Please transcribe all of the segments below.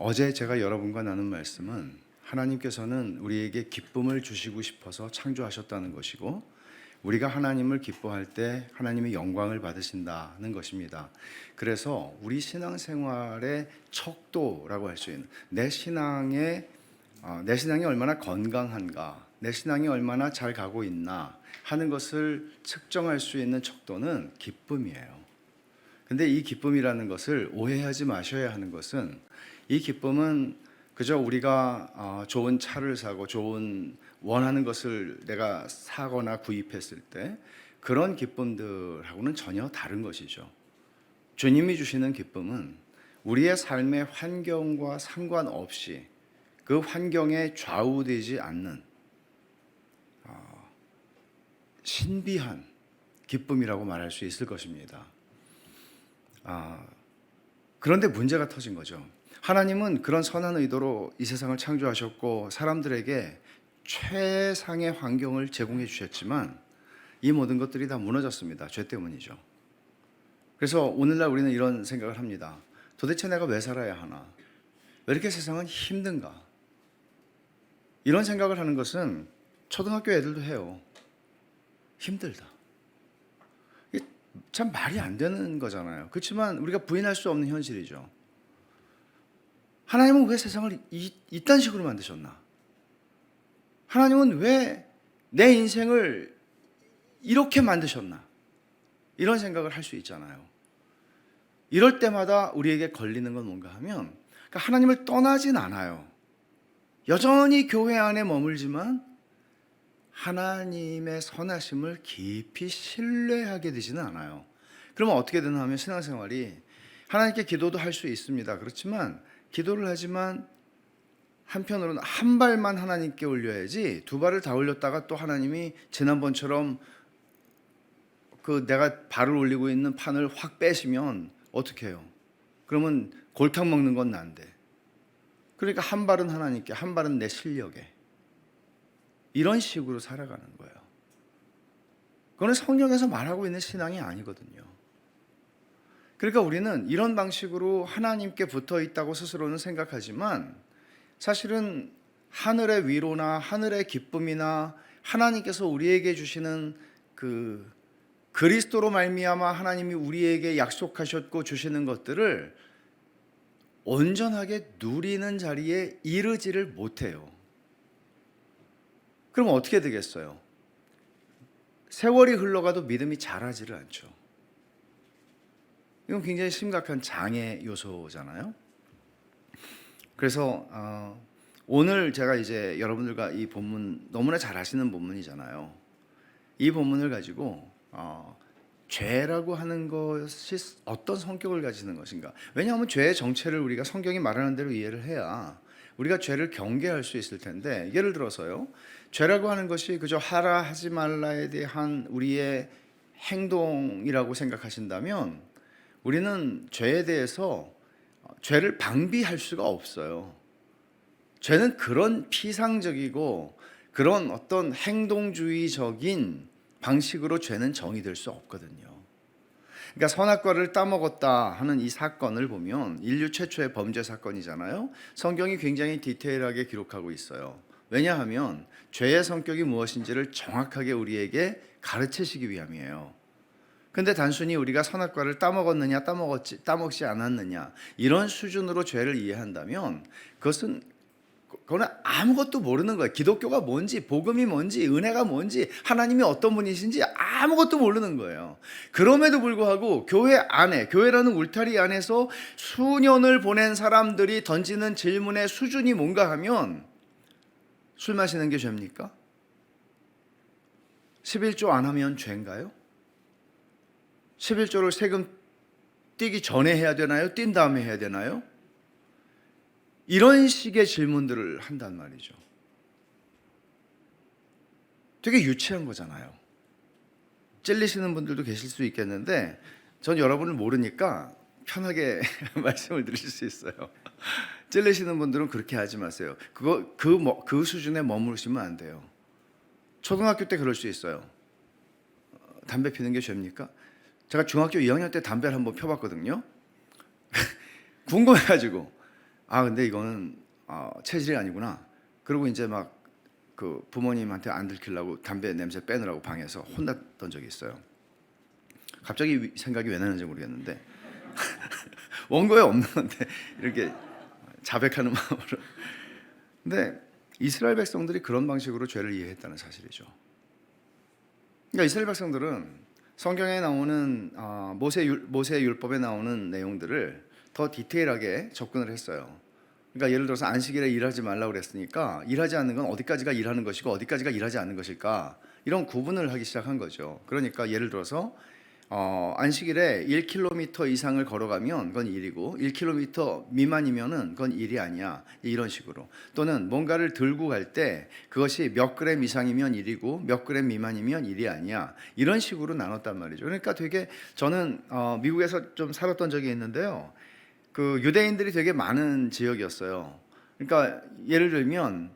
어제 제가 여러분과 나눈 말씀은 하나님께서는 우리에게 기쁨을 주시고 싶어서 창조하셨다는 것이고, 우리가 하나님을 기뻐할 때 하나님의 영광을 받으신다는 것입니다. 그래서 우리 신앙생활의 척도라고 할 수 있는 내 신앙이 얼마나 건강한가, 내 신앙이 얼마나 잘 가고 있나 하는 것을 측정할 수 있는 척도는 기쁨이에요. 근데 이 기쁨이라는 것을 오해하지 마셔야 하는 것은, 이 기쁨은 그저 우리가 좋은 차를 사고 좋은 원하는 것을 내가 사거나 구입했을 때 그런 기쁨들하고는 전혀 다른 것이죠. 주님이 주시는 기쁨은 우리의 삶의 환경과 상관없이 그 환경에 좌우되지 않는 신비한 기쁨이라고 말할 수 있을 것입니다. 그런데 문제가 터진 거죠. 하나님은 그런 선한 의도로 이 세상을 창조하셨고 사람들에게 최상의 환경을 제공해 주셨지만 이 모든 것들이 다 무너졌습니다. 죄 때문이죠. 그래서 오늘날 우리는 이런 생각을 합니다. 도대체 내가 왜 살아야 하나? 왜 이렇게 세상은 힘든가? 이런 생각을 하는 것은 초등학교 애들도 해요. 힘들다. 이게 참 말이 안 되는 거잖아요. 그렇지만 우리가 부인할 수 없는 현실이죠. 하나님은 왜 세상을 이딴 식으로 만드셨나? 하나님은 왜 내 인생을 이렇게 만드셨나? 이런 생각을 할 수 있잖아요. 이럴 때마다 우리에게 걸리는 건 뭔가 하면, 그러니까 하나님을 떠나진 않아요. 여전히 교회 안에 머물지만 하나님의 선하심을 깊이 신뢰하게 되지는 않아요. 그러면 어떻게 되나 하면 신앙생활이, 하나님께 기도도 할 수 있습니다. 그렇지만 기도를 하지만 한편으로는 한 발만 하나님께 올려야지 두 발을 다 올렸다가 또 하나님이 지난번처럼 그 내가 발을 올리고 있는 판을 확 빼시면 어떻게 해요? 그러면 골탕 먹는 건 난데. 그러니까 한 발은 하나님께, 한 발은 내 실력에, 이런 식으로 살아가는 거예요. 그거는 성경에서 말하고 있는 신앙이 아니거든요. 그러니까 우리는 이런 방식으로 하나님께 붙어 있다고 스스로는 생각하지만, 사실은 하늘의 위로나 하늘의 기쁨이나 하나님께서 우리에게 주시는 그 그리스도로 말미암아 하나님이 우리에게 약속하셨고 주시는 것들을 온전하게 누리는 자리에 이르지를 못해요. 그럼 어떻게 되겠어요? 세월이 흘러가도 믿음이 자라지를 않죠. 이건 굉장히 심각한 장애 요소잖아요. 그래서 오늘 제가 이제 여러분들과 이 본문, 너무나 잘 아시는 본문이잖아요. 이 본문을 가지고 죄라고 하는 것이 어떤 성격을 가지는 것인가. 왜냐하면 죄의 정체를 우리가 성경이 말하는 대로 이해를 해야 우리가 죄를 경계할 수 있을 텐데, 예를 들어서요, 죄라고 하는 것이 그저 하라 하지 말라에 대한 우리의 행동이라고 생각하신다면, 우리는 죄에 대해서 죄를 방비할 수가 없어요. 죄는 그런 피상적이고 그런 어떤 행동주의적인 방식으로 죄는 정의될 수 없거든요. 그러니까 선악과를 따먹었다 하는 이 사건을 보면 인류 최초의 범죄 사건이잖아요. 성경이 굉장히 디테일하게 기록하고 있어요. 왜냐하면 죄의 성격이 무엇인지를 정확하게 우리에게 가르치시기 위함이에요. 근데 단순히 우리가 선악과를 따먹었느냐 따먹지 않았느냐 이런 수준으로 죄를 이해한다면 그거는 아무것도 모르는 거예요. 기독교가 뭔지, 복음이 뭔지, 은혜가 뭔지, 하나님이 어떤 분이신지 아무것도 모르는 거예요. 그럼에도 불구하고 교회 안에, 교회라는 울타리 안에서 수년을 보낸 사람들이 던지는 질문의 수준이 뭔가 하면, 술 마시는 게 죄입니까? 11조 안 하면 죄인가요? 11조를 세금 떼기 전에 해야 되나요? 뗀 다음에 해야 되나요? 이런 식의 질문들을 한단 말이죠. 되게 유치한 거잖아요. 찔리시는 분들도 계실 수 있겠는데, 전 여러분을 모르니까 편하게 말씀을 드릴 수 있어요. 찔리시는 분들은 그렇게 하지 마세요. 그 수준에 머무르시면 안 돼요. 초등학교 때 그럴 수 있어요. 담배 피는 게 죄입니까? 제가 중학교 2학년 때 담배를 한번 펴봤거든요. 궁금해가지고 아 근데 이거는 체질이 아니구나. 그리고 이제 막 그 부모님한테 안 들키려고 담배 냄새 빼느라고 방에서 혼났던 적이 있어요. 갑자기 생각이 왜 나는지 모르겠는데 원고에 없는 건데 이렇게 자백하는 마음으로. 근데 이스라엘 백성들이 그런 방식으로 죄를 이해했다는 사실이죠. 그러니까 이스라엘 백성들은 성경에 나오는 모세 율법에 나오는 내용들을 더 디테일하게 접근을 했어요. 그러니까 예를 들어서 안식일에 일하지 말라고 그랬으니까 일하지 않는 건 어디까지가 일하는 것이고 어디까지가 일하지 않는 것일까, 이런 구분을 하기 시작한 거죠. 그러니까 예를 들어서 안식일에 1km 이상을 걸어가면 그건 일이고 1km 미만이면은 그건 일이 아니야, 이런 식으로. 또는 뭔가를 들고 갈 때 그것이 몇 그램 이상이면 일이고 몇 그램 미만이면 일이 아니야, 이런 식으로 나눴단 말이죠. 그러니까 되게 저는 미국에서 좀 살았던 적이 있는데요. 그 유대인들이 되게 많은 지역이었어요. 그러니까 예를 들면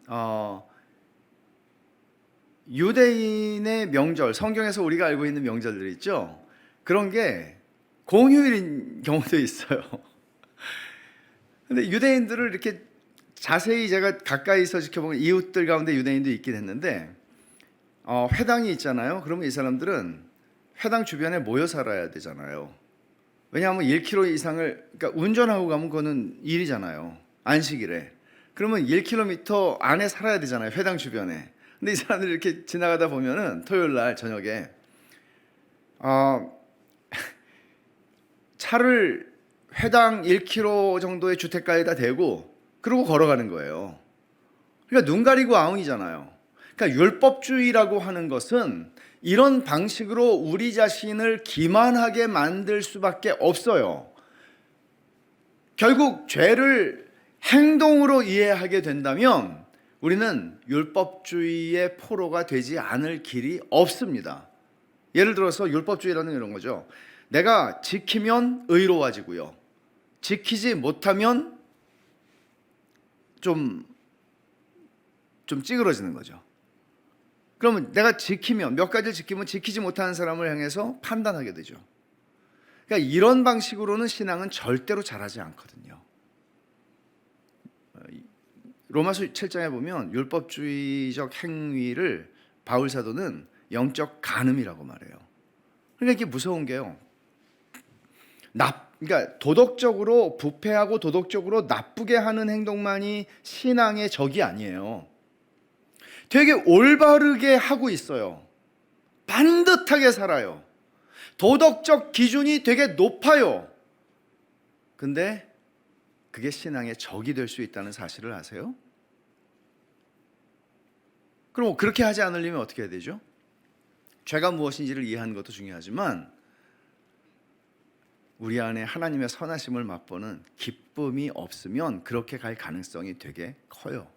유대인의 명절, 성경에서 우리가 알고 있는 명절들 있죠. 그런 게 공휴일인 경우도 있어요. 근데 유대인들을 이렇게 자세히 제가 가까이서 지켜보면 이웃들 가운데 유대인도 있긴 했는데 회당이 있잖아요. 그러면 이 사람들은 회당 주변에 모여 살아야 되잖아요. 왜냐하면 1km 이상을, 그러니까 운전하고 가면 그거는 일이잖아요. 안식일에. 그러면 1km 안에 살아야 되잖아요. 회당 주변에. 근데 이 사람들이 이렇게 지나가다 보면은 토요일 날 저녁에 차를 회당 1km 정도의 주택가에다 대고 그러고 걸어가는 거예요. 그러니까 눈 가리고 아웅이잖아요. 그러니까 율법주의라고 하는 것은 이런 방식으로 우리 자신을 기만하게 만들 수밖에 없어요. 결국 죄를 행동으로 이해하게 된다면 우리는 율법주의의 포로가 되지 않을 길이 없습니다. 예를 들어서 율법주의라는 이런 거죠. 내가 지키면 의로워지고요, 지키지 못하면 좀 찌그러지는 거죠. 그러면 내가 지키면, 몇 가지를 지키면 지키지 못하는 사람을 향해서 판단하게 되죠. 그러니까 이런 방식으로는 신앙은 절대로 자라지 않거든요. 로마서 7장에 보면 율법주의적 행위를 바울 사도는 영적 간음이라고 말해요. 그러니까 이게 무서운 게요. 그러니까 도덕적으로 부패하고 도덕적으로 나쁘게 하는 행동만이 신앙의 적이 아니에요. 되게 올바르게 하고 있어요. 반듯하게 살아요. 도덕적 기준이 되게 높아요. 근데 그게 신앙의 적이 될 수 있다는 사실을 아세요? 그럼 그렇게 하지 않으려면 어떻게 해야 되죠? 죄가 무엇인지를 이해하는 것도 중요하지만 우리 안에 하나님의 선하심을 맛보는 기쁨이 없으면 그렇게 갈 가능성이 되게 커요.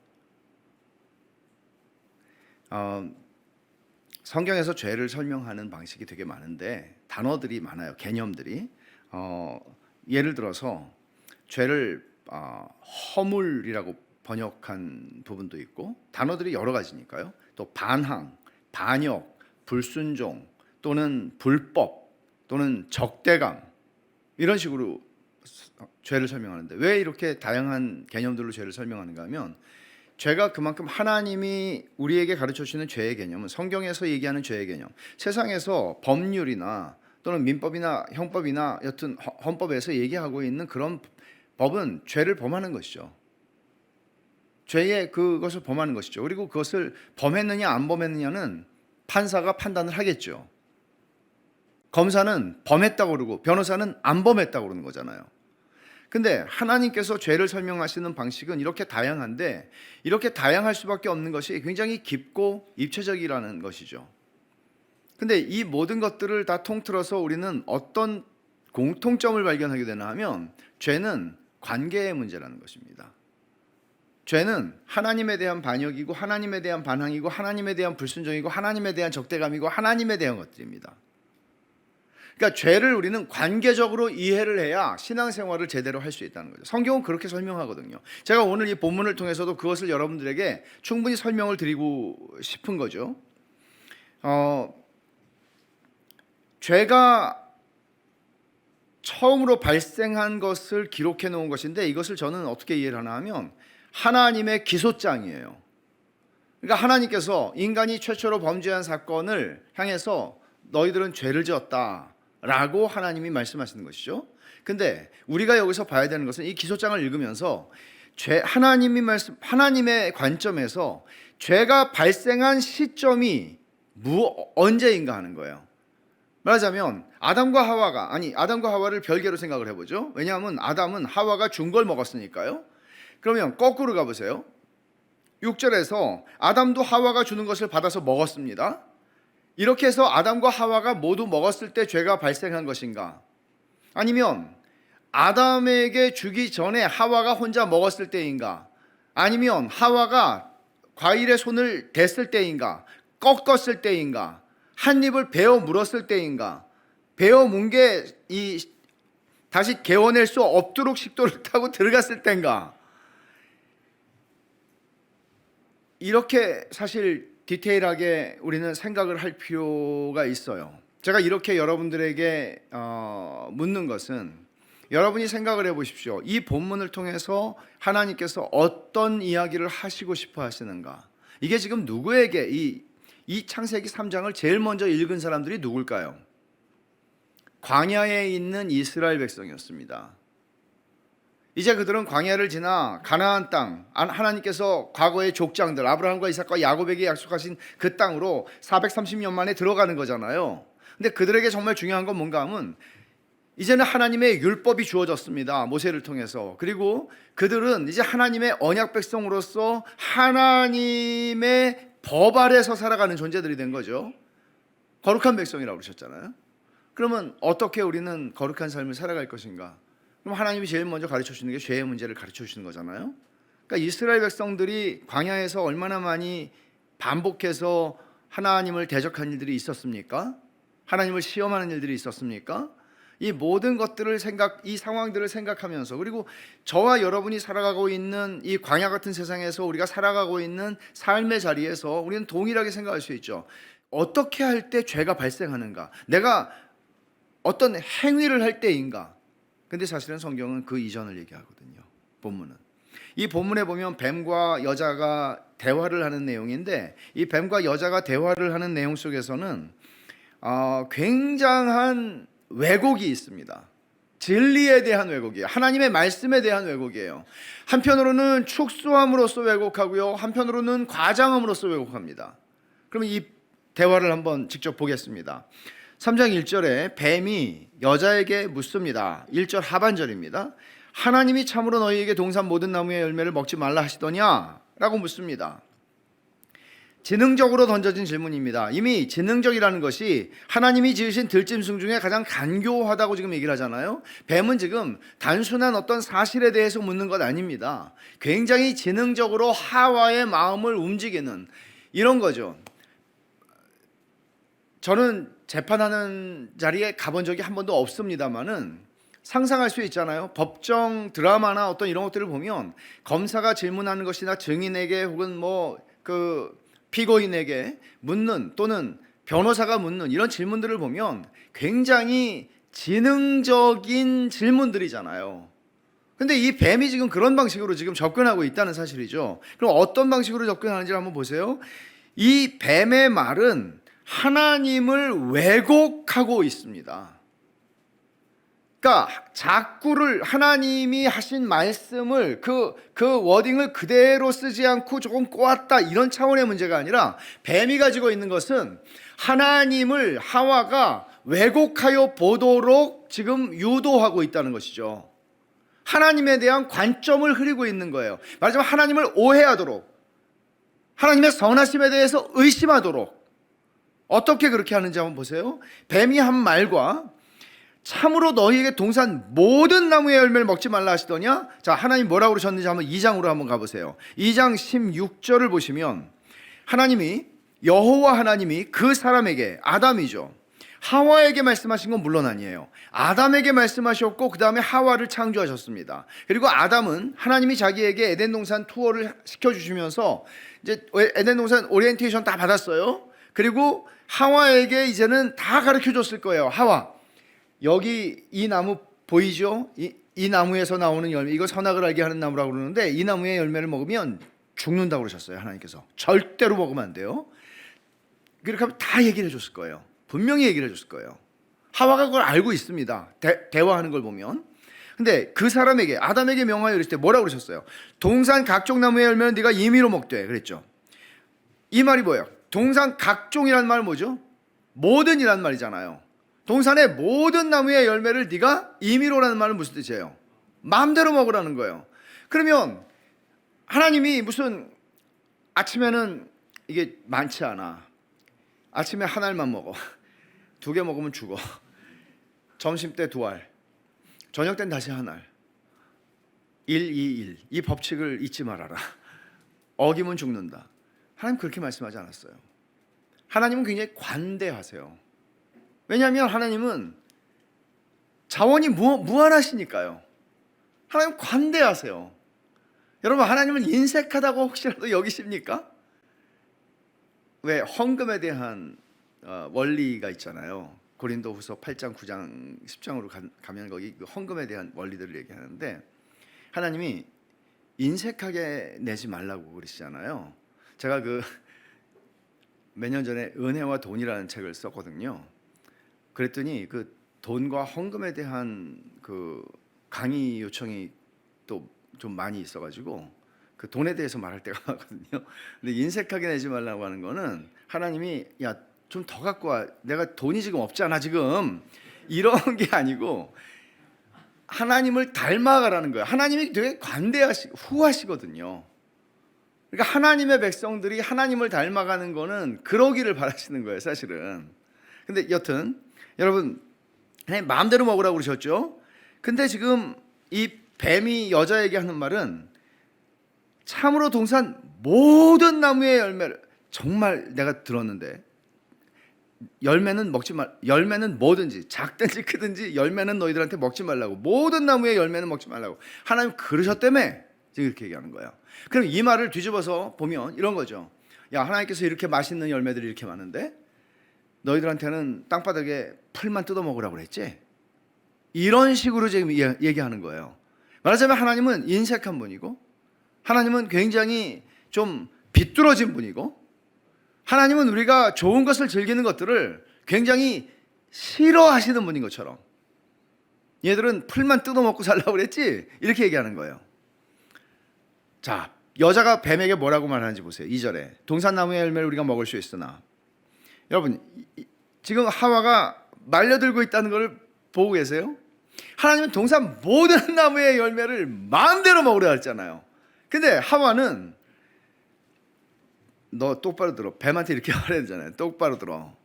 성경에서 죄를 설명하는 방식이 되게 많은데 단어들이 많아요. 개념들이. 예를 들어서 죄를 허물이라고 번역한 부분도 있고, 단어들이 여러 가지니까요. 또 반항, 반역, 불순종, 또는 불법, 또는 적대감, 이런 식으로 죄를 설명하는데, 왜 이렇게 다양한 개념들로 죄를 설명하는가 하면, 죄가 그만큼 하나님이 우리에게 가르쳐 주시는 죄의 개념은, 성경에서 얘기하는 죄의 개념, 세상에서 법률이나 또는 민법이나 형법이나 여튼 헌법에서 얘기하고 있는 그런 법은 죄를 범하는 것이죠. 죄의 그것을 범하는 것이죠. 그리고 그것을 범했느냐 안 범했느냐는 판사가 판단을 하겠죠. 검사는 범했다고 그러고 변호사는 안 범했다고 그러는 거잖아요. 근데 하나님께서 죄를 설명하시는 방식은 이렇게 다양한데, 이렇게 다양할 수밖에 없는 것이 굉장히 깊고 입체적이라는 것이죠. 근데 이 모든 것들을 다 통틀어서 우리는 어떤 공통점을 발견하게 되나 하면, 죄는 관계의 문제라는 것입니다. 죄는 하나님에 대한 반역이고 하나님에 대한 반항이고 하나님에 대한 불순종이고 하나님에 대한 적대감이고 하나님에 대한 것들입니다. 그러니까 죄를 우리는 관계적으로 이해를 해야 신앙생활을 제대로 할 수 있다는 거죠. 성경은 그렇게 설명하거든요. 제가 오늘 이 본문을 통해서도 그것을 여러분들에게 충분히 설명을 드리고 싶은 거죠. 죄가 처음으로 발생한 것을 기록해 놓은 것인데, 이것을 저는 어떻게 이해를 하나 하면 하나님의 기소장이에요. 그러니까 하나님께서 인간이 최초로 범죄한 사건을 향해서 너희들은 죄를 지었다라고 하나님이 말씀하시는 것이죠. 근데 우리가 여기서 봐야 되는 것은 이 기소장을 읽으면서 하나님의 관점에서 죄가 발생한 시점이 언제인가 하는 거예요. 말하자면 아담과 하와를 별개로 생각을 해보죠. 왜냐하면 아담은 하와가 준 걸 먹었으니까요. 그러면 거꾸로 가보세요. 6절에서 아담도 하와가 주는 것을 받아서 먹었습니다. 이렇게 해서 아담과 하와가 모두 먹었을 때 죄가 발생한 것인가? 아니면 아담에게 주기 전에 하와가 혼자 먹었을 때인가? 아니면 하와가 과일에 손을 댔을 때인가? 꺾었을 때인가? 한 입을 베어 물었을 때인가? 베어 문 게 다시 개어낼 수 없도록 식도를 타고 들어갔을 때인가? 이렇게 사실 디테일하게 우리는 생각을 할 필요가 있어요. 제가 이렇게 여러분들에게 묻는 것은, 여러분이 생각을 해보십시오. 이 본문을 통해서 하나님께서 어떤 이야기를 하시고 싶어 하시는가? 이게 지금 누구에게 이 창세기 3장을 제일 먼저 읽은 사람들이 누굴까요? 광야에 있는 이스라엘 백성이었습니다. 이제 그들은 광야를 지나 가나안 땅, 하나님께서 과거의 족장들 아브라함과 이삭과 야곱에게 약속하신 그 땅으로 430년 만에 들어가는 거잖아요. 근데 그들에게 정말 중요한 건 뭔가 하면, 이제는 하나님의 율법이 주어졌습니다. 모세를 통해서. 그리고 그들은 이제 하나님의 언약 백성으로서 하나님의 법 아래서 살아가는 존재들이 된 거죠. 거룩한 백성이라고 그러셨잖아요. 그러면 어떻게 우리는 거룩한 삶을 살아갈 것인가? 그럼 하나님이 제일 먼저 가르쳐 주시는 게 죄의 문제를 가르쳐 주시는 거잖아요. 그러니까 이스라엘 백성들이 광야에서 얼마나 많이 반복해서 하나님을 대적한 일들이 있었습니까? 하나님을 시험하는 일들이 있었습니까? 이 모든 것들을 이 상황들을 생각하면서, 그리고 저와 여러분이 살아가고 있는 이 광야 같은 세상에서 우리가 살아가고 있는 삶의 자리에서 우리는 동일하게 생각할 수 있죠. 어떻게 할 때 죄가 발생하는가? 내가 어떤 행위를 할 때인가? 근데 사실은 성경은 그 이전을 얘기하거든요. 본문은. 이 본문에 보면 뱀과 여자가 대화를 하는 내용인데, 이 뱀과 여자가 대화를 하는 내용 속에서는 굉장한 왜곡이 있습니다. 진리에 대한 왜곡이에요. 하나님의 말씀에 대한 왜곡이에요. 한편으로는 축소함으로써 왜곡하고요, 한편으로는 과장함으로써 왜곡합니다. 그러면 이 대화를 한번 직접 보겠습니다. 3장 1절에 뱀이 여자에게 묻습니다. 1절 하반절입니다. 하나님이 참으로 너희에게 동산 모든 나무의 열매를 먹지 말라 하시더냐? 라고 묻습니다. 지능적으로 던져진 질문입니다. 이미 지능적이라는 것이 하나님이 지으신 들짐승 중에 가장 간교하다고 지금 얘기를 하잖아요. 뱀은 지금 단순한 어떤 사실에 대해서 묻는 것 아닙니다. 굉장히 지능적으로 하와의 마음을 움직이는 이런 거죠. 저는 재판하는 자리에 가본 적이 한 번도 없습니다만은 상상할 수 있잖아요. 법정 드라마나 어떤 이런 것들을 보면 검사가 질문하는 것이나 증인에게 혹은 피고인에게 묻는, 또는 변호사가 묻는 이런 질문들을 보면 굉장히 지능적인 질문들이잖아요. 근데 이 뱀이 지금 그런 방식으로 지금 접근하고 있다는 사실이죠. 그럼 어떤 방식으로 접근하는지 한번 보세요. 이 뱀의 말은 하나님을 왜곡하고 있습니다. 그러니까 자꾸를 하나님이 하신 말씀을 그 워딩을 그대로 쓰지 않고 조금 꼬았다, 이런 차원의 문제가 아니라, 뱀이 가지고 있는 것은 하나님을 하와가 왜곡하여 보도록 지금 유도하고 있다는 것이죠. 하나님에 대한 관점을 흐리고 있는 거예요. 말하자면 하나님을 오해하도록, 하나님의 선하심에 대해서 의심하도록. 어떻게 그렇게 하는지 한번 보세요. 뱀이 한 말과 참으로 너희에게 동산 모든 나무의 열매를 먹지 말라 하시더냐? 자, 하나님 뭐라고 그러셨는지 한번 2장으로 한번 가보세요. 2장 16절을 보시면 여호와 하나님이 그 사람에게, 아담이죠, 하와에게 말씀하신 건 물론 아니에요. 아담에게 말씀하셨고 그 다음에 하와를 창조하셨습니다. 그리고 아담은 하나님이 자기에게 에덴 동산 투어를 시켜주시면서 이제 에덴 동산 오리엔테이션 다 받았어요. 그리고 하와에게 이제는 다 가르쳐 줬을 거예요. 하와, 여기 이 나무 보이죠? 이 나무에서 나오는 열매, 이거 선악을 알게 하는 나무라고 그러는데 이 나무의 열매를 먹으면 죽는다고 그러셨어요. 하나님께서 절대로 먹으면 안 돼요. 그렇게 하면 다 얘기를 해줬을 거예요. 분명히 얘기를 해줬을 거예요. 하와가 그걸 알고 있습니다. 대화하는 걸 보면. 근데 그 사람에게, 아담에게 명하여 이르실 때 뭐라고 그러셨어요? 동산 각종 나무의 열매는 네가 임의로 먹되 그랬죠. 이 말이 뭐예요? 동산 각종이란 말 뭐죠? 모든이란 말이잖아요. 동산의 모든 나무의 열매를 네가 임의로라는 말은 무슨 뜻이에요? 마음대로 먹으라는 거예요. 그러면 하나님이 무슨 아침에는 이게 많지 않아. 아침에 한 알만 먹어. 2개 먹으면 죽어. 점심 때 2알. 저녁 때는 다시 한 알. 1, 2, 1. 이 법칙을 잊지 말아라. 어기면 죽는다. 하나님 그렇게 말씀하지 않았어요. 하나님은 굉장히 관대하세요. 왜냐하면 하나님은 자원이 무한하시니까요. 하나님 관대하세요. 여러분, 하나님은 인색하다고 혹시라도 여기십니까? 왜 헌금에 대한 원리가 있잖아요. 고린도후서 8장, 9장, 10장으로 가면 거기 헌금에 대한 원리들을 얘기하는데 하나님이 인색하게 내지 말라고 그러시잖아요. 제가 몇 년 전에 은혜와 돈이라는 책을 썼거든요. 그랬더니 그 돈과 헌금에 대한 그 강의 요청이 또 좀 많이 있어가지고 그 돈에 대해서 말할 때가 많거든요. 근데 인색하게 내지 말라고 하는 거는 하나님이 야, 좀 더 갖고 와. 내가 돈이 지금 없잖아 지금. 이런 게 아니고 하나님을 닮아가라는 거예요. 하나님이 되게 후하시거든요. 그러니까 하나님의 백성들이 하나님을 닮아가는 거는 그러기를 바라시는 거예요, 사실은. 근데 여튼 여러분, 하나님 마음대로 먹으라고 그러셨죠. 근데 지금 이 뱀이 여자에게 하는 말은 참으로 동산 모든 나무의 열매를, 정말 내가 들었는데 열매는 먹지 말, 열매는 뭐든지 작든지 크든지 열매는 너희들한테 먹지 말라고, 모든 나무의 열매는 먹지 말라고 하나님 그러셨다며 지금 이렇게 얘기하는 거예요. 그럼 이 말을 뒤집어서 보면 이런 거죠. 야, 하나님께서 이렇게 맛있는 열매들이 이렇게 많은데 너희들한테는 땅바닥에 풀만 뜯어 먹으라고 그랬지? 이런 식으로 지금 얘기하는 거예요. 말하자면 하나님은 인색한 분이고, 하나님은 굉장히 좀 비뚤어진 분이고, 하나님은 우리가 좋은 것을 즐기는 것들을 굉장히 싫어하시는 분인 것처럼, 얘들은 풀만 뜯어먹고 살라고 그랬지? 이렇게 얘기하는 거예요. 자, 여자가 뱀에게 뭐라고 말하는지 보세요. 2절에 동산나무의 열매를 우리가 먹을 수 있으나, 여러분 지금 하와가 말려들고 있다는 걸 보고 계세요? 하나님은 동산 모든 나무의 열매를 마음대로 먹으라 했잖아요. 근데 하와는 너 똑바로 들어. 뱀한테 이렇게 말해야 되잖아요. 똑바로 들어.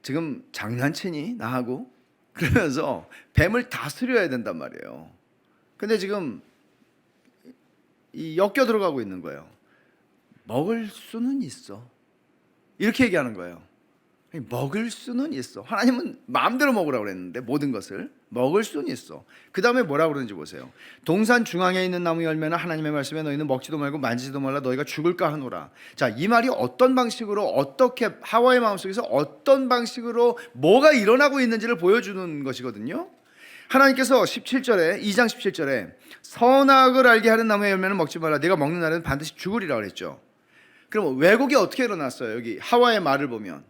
지금 장난치니 나하고? 그러면서 뱀을 다스려야 된단 말이에요. 근데 지금 엮여 들어가고 있는 거예요. 먹을 수는 있어. 이렇게 얘기하는 거예요. 먹을 수는 있어. 하나님은 마음대로 먹으라고 그랬는데 모든 것을 먹을 수는 있어. 그 다음에 뭐라고 그러는지 보세요. 동산 중앙에 있는 나무 열매는 하나님의 말씀에 너희는 먹지도 말고 만지지도 말라 너희가 죽을까 하노라. 자, 이 말이 어떤 방식으로, 어떻게 하와의 마음속에서 어떤 방식으로 뭐가 일어나고 있는지를 보여주는 것이거든요. 하나님께서 17절에 2장 17절에 선악을 알게 하는 나무의 열매는 먹지 말라. 네가 먹는 날에는 반드시 죽으리라 그랬죠. 그럼 왜곡이 어떻게 일어났어요? 여기 하와의 말을 보면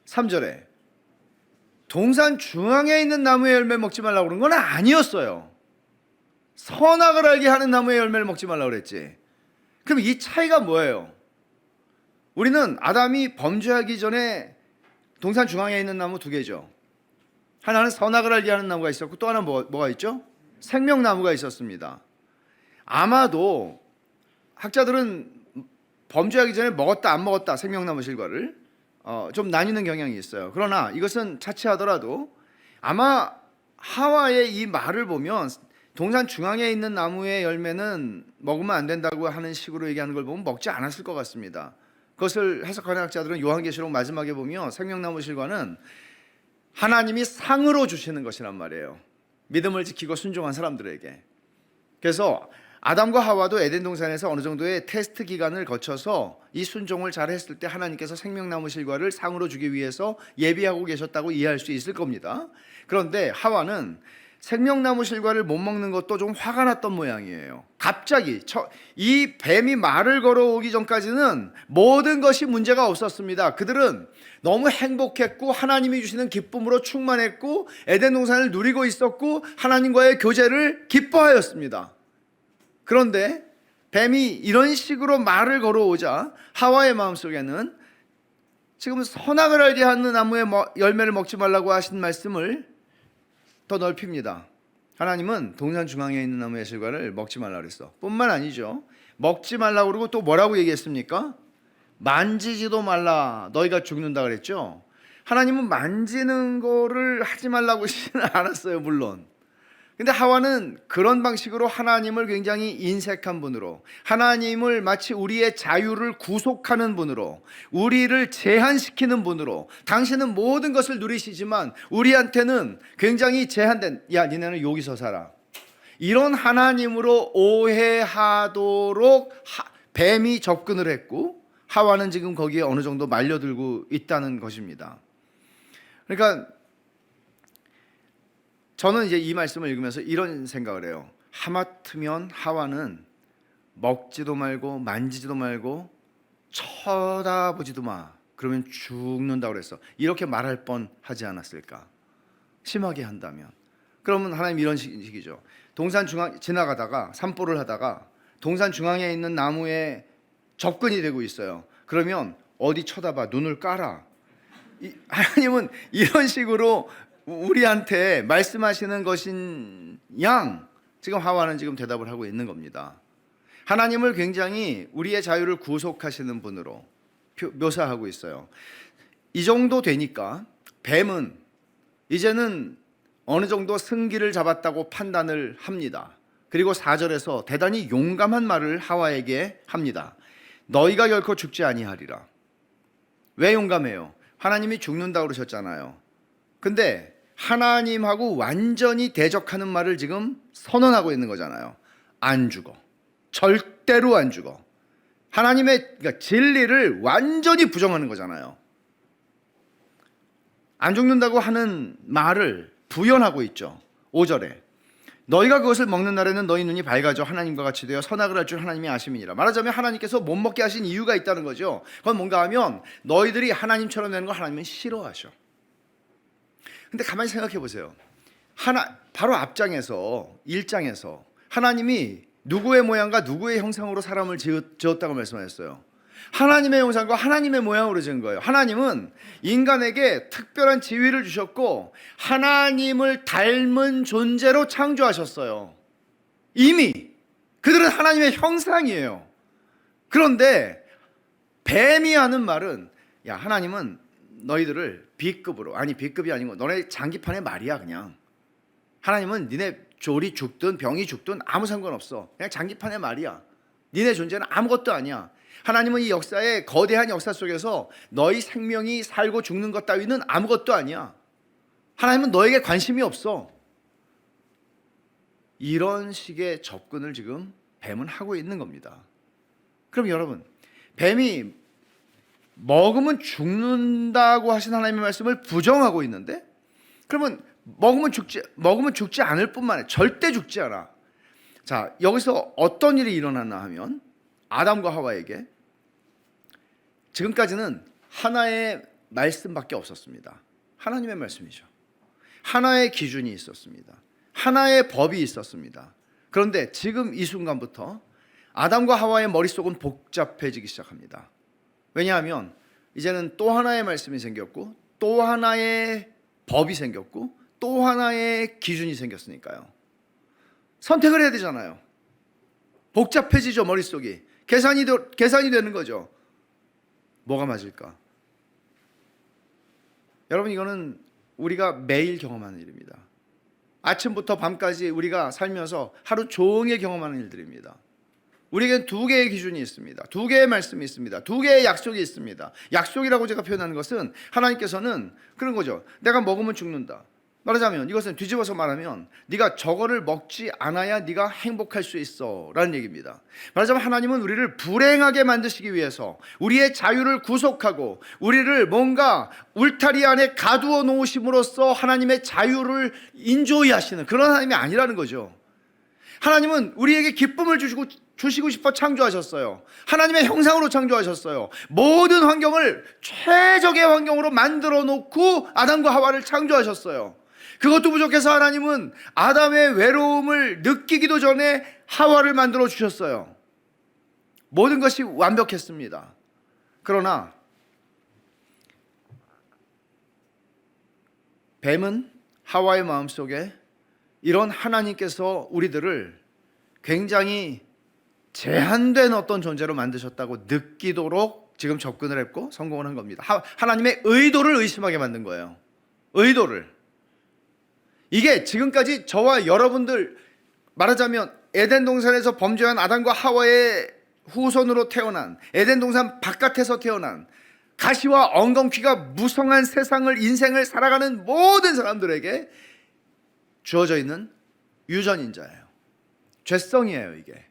3절에 동산 중앙에 있는 나무의 열매 먹지 말라고 그런 건 아니었어요. 선악을 알게 하는 나무의 열매를 먹지 말라고 그랬지. 그럼 이 차이가 뭐예요? 우리는 아담이 범죄하기 전에 동산 중앙에 있는 나무 2개죠. 하나는 선악을 알게 하는 나무가 있었고 또 하나 뭐가 있죠? 생명나무가 있었습니다. 아마도 학자들은 범죄하기 전에 먹었다 안 먹었다 생명나무 실과를 좀 나뉘는 경향이 있어요. 그러나 이것은 차치하더라도 아마 하와의 이 말을 보면 동산 중앙에 있는 나무의 열매는 먹으면 안 된다고 하는 식으로 얘기하는 걸 보면 먹지 않았을 것 같습니다. 그것을 해석하는 학자들은 요한계시록 마지막에 보면 생명나무 실과는 하나님이 상으로 주시는 것이란 말이에요. 믿음을 지키고 순종한 사람들에게. 그래서 아담과 하와도 에덴 동산에서 어느 정도의 테스트 기간을 거쳐서 이 순종을 잘 했을 때 하나님께서 생명나무 실과를 상으로 주기 위해서 예비하고 계셨다고 이해할 수 있을 겁니다. 그런데 하와는 생명나무 실과를 못 먹는 것도 좀 화가 났던 모양이에요. 갑자기 이 뱀이 말을 걸어오기 전까지는 모든 것이 문제가 없었습니다. 그들은 너무 행복했고 하나님이 주시는 기쁨으로 충만했고 에덴 동산을 누리고 있었고 하나님과의 교제를 기뻐하였습니다. 그런데 뱀이 이런 식으로 말을 걸어오자 하와의 마음속에는 지금 선악을 알게 하는 나무의 열매를 먹지 말라고 하신 말씀을 더 넓힙니다. 하나님은 동산 중앙에 있는 나무의 실과를 먹지 말라 그랬어. 뿐만 아니죠. 먹지 말라고 그러고 또 뭐라고 얘기했습니까? 만지지도 말라, 너희가 죽는다 그랬죠. 하나님은 만지는 거를 하지 말라고 하지는 않았어요, 물론. 근데 하와는 그런 방식으로 하나님을 굉장히 인색한 분으로, 하나님을 마치 우리의 자유를 구속하는 분으로, 우리를 제한시키는 분으로, 당신은 모든 것을 누리시지만 우리한테는 굉장히 제한된, 야 니네는 여기서 살아, 이런 하나님으로 오해하도록 뱀이 접근을 했고 하와는 지금 거기에 어느 정도 말려들고 있다는 것입니다. 그러니까 저는 이제 이 말씀을 읽으면서 이런 생각을 해요. 하마터면 하와는 먹지도 말고 만지지도 말고 쳐다보지도 마, 그러면 죽는다고 그랬어. 이렇게 말할 뻔하지 않았을까? 심하게 한다면. 그러면 하나님 이런 식이죠. 동산 중앙 지나가다가 산보를 하다가 동산 중앙에 있는 나무에 접근이 되고 있어요. 그러면 어디 쳐다봐, 눈을 깔아. 하나님은 이런 식으로 우리한테 말씀하시는 것인 양 지금 하와는 지금 대답을 하고 있는 겁니다. 하나님을 굉장히 우리의 자유를 구속하시는 분으로 묘사하고 있어요. 이 정도 되니까 뱀은 이제는 어느 정도 승기를 잡았다고 판단을 합니다. 그리고 4절에서 대단히 용감한 말을 하와에게 합니다. 너희가 결코 죽지 아니하리라. 왜 용감해요? 하나님이 죽는다고 그러셨잖아요. 근데 하나님하고 완전히 대적하는 말을 지금 선언하고 있는 거잖아요. 안 죽어. 절대로 안 죽어. 하나님의 그러니까 진리를 완전히 부정하는 거잖아요. 안 죽는다고 하는 말을 부연하고 있죠. 5절에 너희가 그것을 먹는 날에는 너희 눈이 밝아져 하나님과 같이 되어 선악을 할 줄 하나님이 아심이니라. 말하자면 하나님께서 못 먹게 하신 이유가 있다는 거죠. 그건 뭔가 하면 너희들이 하나님처럼 되는 거 하나님은 싫어하셔. 근데 가만히 생각해 보세요. 바로 앞장에서 1장에서 하나님이 누구의 모양과 누구의 형상으로 사람을 지었다고 말씀하셨어요. 하나님의 형상과 하나님의 모양으로 지은 거예요. 하나님은 인간에게 특별한 지위를 주셨고 하나님을 닮은 존재로 창조하셨어요. 이미 그들은 하나님의 형상이에요. 그런데 뱀이 하는 말은 야 하나님은 너희들을 B급으로, 아니 B급이 아니고 너네 장기판의 말이야. 그냥 하나님은 니네 졸이 죽든 병이 죽든 아무 상관없어. 그냥 장기판의 말이야. 니네 존재는 아무것도 아니야. 하나님은 이 역사의 거대한 역사 속에서 너희 생명이 살고 죽는 것 따위는 아무것도 아니야. 하나님은 너에게 관심이 없어. 이런 식의 접근을 지금 뱀은 하고 있는 겁니다. 그럼 여러분, 뱀이 먹으면 죽는다고 하신 하나님의 말씀을 부정하고 있는데, 그러면 먹으면 죽지 않을 뿐만 아니라 절대 죽지 않아. 자, 여기서 어떤 일이 일어났나 하면 아담과 하와에게 지금까지는 하나의 말씀밖에 없었습니다. 하나님의 말씀이죠. 하나의 기준이 있었습니다. 하나의 법이 있었습니다. 그런데 지금 이 순간부터 아담과 하와의 머릿속은 복잡해지기 시작합니다. 왜냐하면 이제는 또 하나의 말씀이 생겼고 또 하나의 법이 생겼고 또 하나의 기준이 생겼으니까요. 선택을 해야 되잖아요. 복잡해지죠. 머릿속이 계산이 되는 거죠. 뭐가 맞을까? 여러분, 이거는 우리가 매일 경험하는 일입니다. 아침부터 밤까지 우리가 살면서 하루 종일 경험하는 일들입니다. 우리에겐 두 개의 기준이 있습니다. 두 개의 말씀이 있습니다. 두 개의 약속이 있습니다. 약속이라고 제가 표현하는 것은 하나님께서는 그런 거죠. 내가 먹으면 죽는다. 말하자면 이것은 뒤집어서 말하면 네가 저거를 먹지 않아야 네가 행복할 수 있어 라는 얘기입니다. 말하자면 하나님은 우리를 불행하게 만드시기 위해서 우리의 자유를 구속하고 우리를 뭔가 울타리 안에 가두어 놓으심으로써 하나님의 자유를 인조이 하시는 그런 하나님이 아니라는 거죠. 하나님은 우리에게 기쁨을 주시고 싶어 창조하셨어요. 하나님의 형상으로 창조하셨어요. 모든 환경을 최적의 환경으로 만들어 놓고 아담과 하와를 창조하셨어요. 그것도 부족해서 하나님은 아담의 외로움을 느끼기도 전에 하와를 만들어 주셨어요. 모든 것이 완벽했습니다. 그러나 뱀은 하와의 마음속에 이런 하나님께서 우리들을 굉장히 제한된 어떤 존재로 만드셨다고 느끼도록 지금 접근을 했고 성공을 한 겁니다. 하나님의 의도를 의심하게 만든 거예요. 의도를. 이게 지금까지 저와 여러분들 말하자면 에덴 동산에서 범죄한 아담과 하와의 후손으로 태어난, 에덴 동산 바깥에서 태어난 가시와 엉겅퀴가 무성한 세상을, 인생을 살아가는 모든 사람들에게 주어져 있는 유전인자예요. 죄성이에요. 이게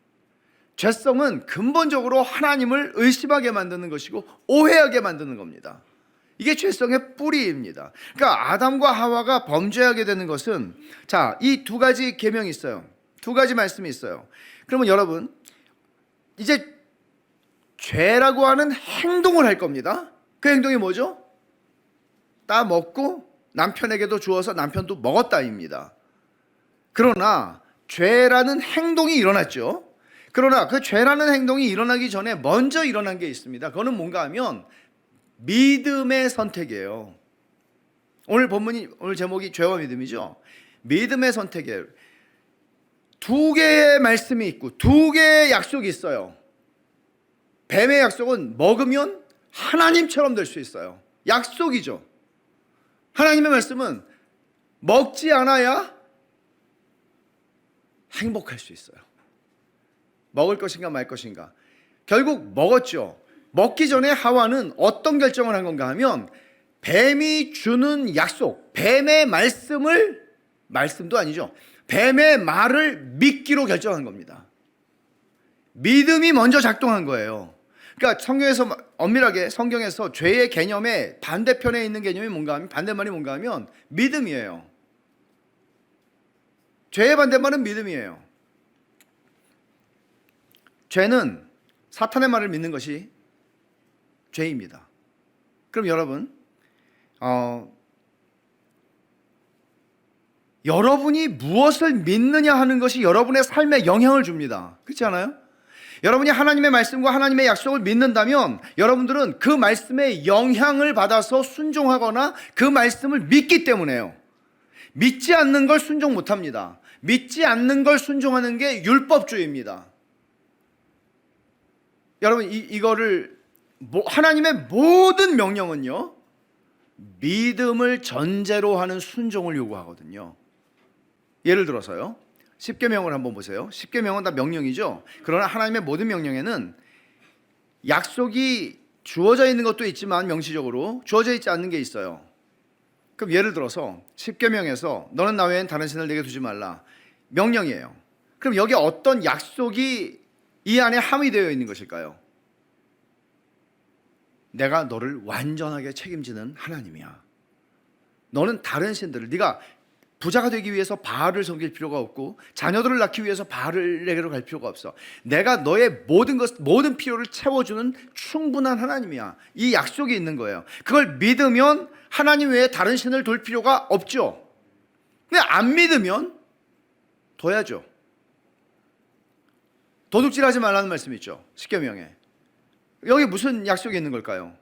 죄성은 근본적으로 하나님을 의심하게 만드는 것이고 오해하게 만드는 겁니다. 이게 죄성의 뿌리입니다. 그러니까 아담과 하와가 범죄하게 되는 것은, 자, 이 두 가지 계명이 있어요. 두 가지 말씀이 있어요. 그러면 여러분 이제 죄라고 하는 행동을 할 겁니다. 그 행동이 뭐죠? 따 먹고 남편에게도 주어서 남편도 먹었다입니다. 그러나 죄라는 행동이 일어났죠. 그러나 그 죄라는 행동이 일어나기 전에 먼저 일어난 게 있습니다. 그거는 뭔가 하면 믿음의 선택이에요. 오늘 제목이 죄와 믿음이죠. 믿음의 선택이에요. 두 개의 말씀이 있고 두 개의 약속이 있어요. 뱀의 약속은 먹으면 하나님처럼 될 수 있어요. 약속이죠. 하나님의 말씀은 먹지 않아야 행복할 수 있어요. 먹을 것인가 말 것인가. 결국 먹었죠. 먹기 전에 하와는 어떤 결정을 한 건가 하면 뱀이 주는 약속, 뱀의 말씀도 아니죠. 뱀의 말을 믿기로 결정한 겁니다. 믿음이 먼저 작동한 거예요. 그러니까 성경에서 엄밀하게 성경에서 죄의 개념의 반대편에 있는 개념이 뭔가 하면, 반대말이 뭔가 하면 믿음이에요. 죄의 반대말은 믿음이에요. 죄는 사탄의 말을 믿는 것이 죄입니다. 그럼 여러분, 여러분이 무엇을 믿느냐 하는 것이 여러분의 삶에 영향을 줍니다. 그렇지 않아요? 여러분이 하나님의 말씀과 하나님의 약속을 믿는다면 여러분들은 그 말씀에 영향을 받아서 순종하거나 그 말씀을 믿기 때문에요. 믿지 않는 걸 순종 못합니다. 믿지 않는 걸 순종하는 게 율법주의입니다. 여러분 이거를 하나님의 모든 명령은요 믿음을 전제로 하는 순종을 요구하거든요. 예를 들어서요, 십계명을 한번 보세요. 십계명은 다 명령이죠. 그러나 하나님의 모든 명령에는 약속이 주어져 있는 것도 있지만 명시적으로 주어져 있지 않는 게 있어요. 그럼 예를 들어서 십계명에서 너는 나 외엔 다른 신을 내게 두지 말라, 명령이에요. 그럼 여기 어떤 약속이 이 안에 함의되어 있는 것일까요? 내가 너를 완전하게 책임지는 하나님이야. 너는 다른 신들을, 네가 부자가 되기 위해서 바알을 섬길 필요가 없고 자녀들을 낳기 위해서 바알에게로 갈 필요가 없어. 내가 너의 모든 필요를 채워주는 충분한 하나님이야. 이 약속이 있는 거예요. 그걸 믿으면 하나님 외에 다른 신을 둘 필요가 없죠. 근데 안 믿으면 둬야죠. 도둑질하지 말라는 말씀이 있죠. 십계명에. 여기 무슨 약속이 있는 걸까요?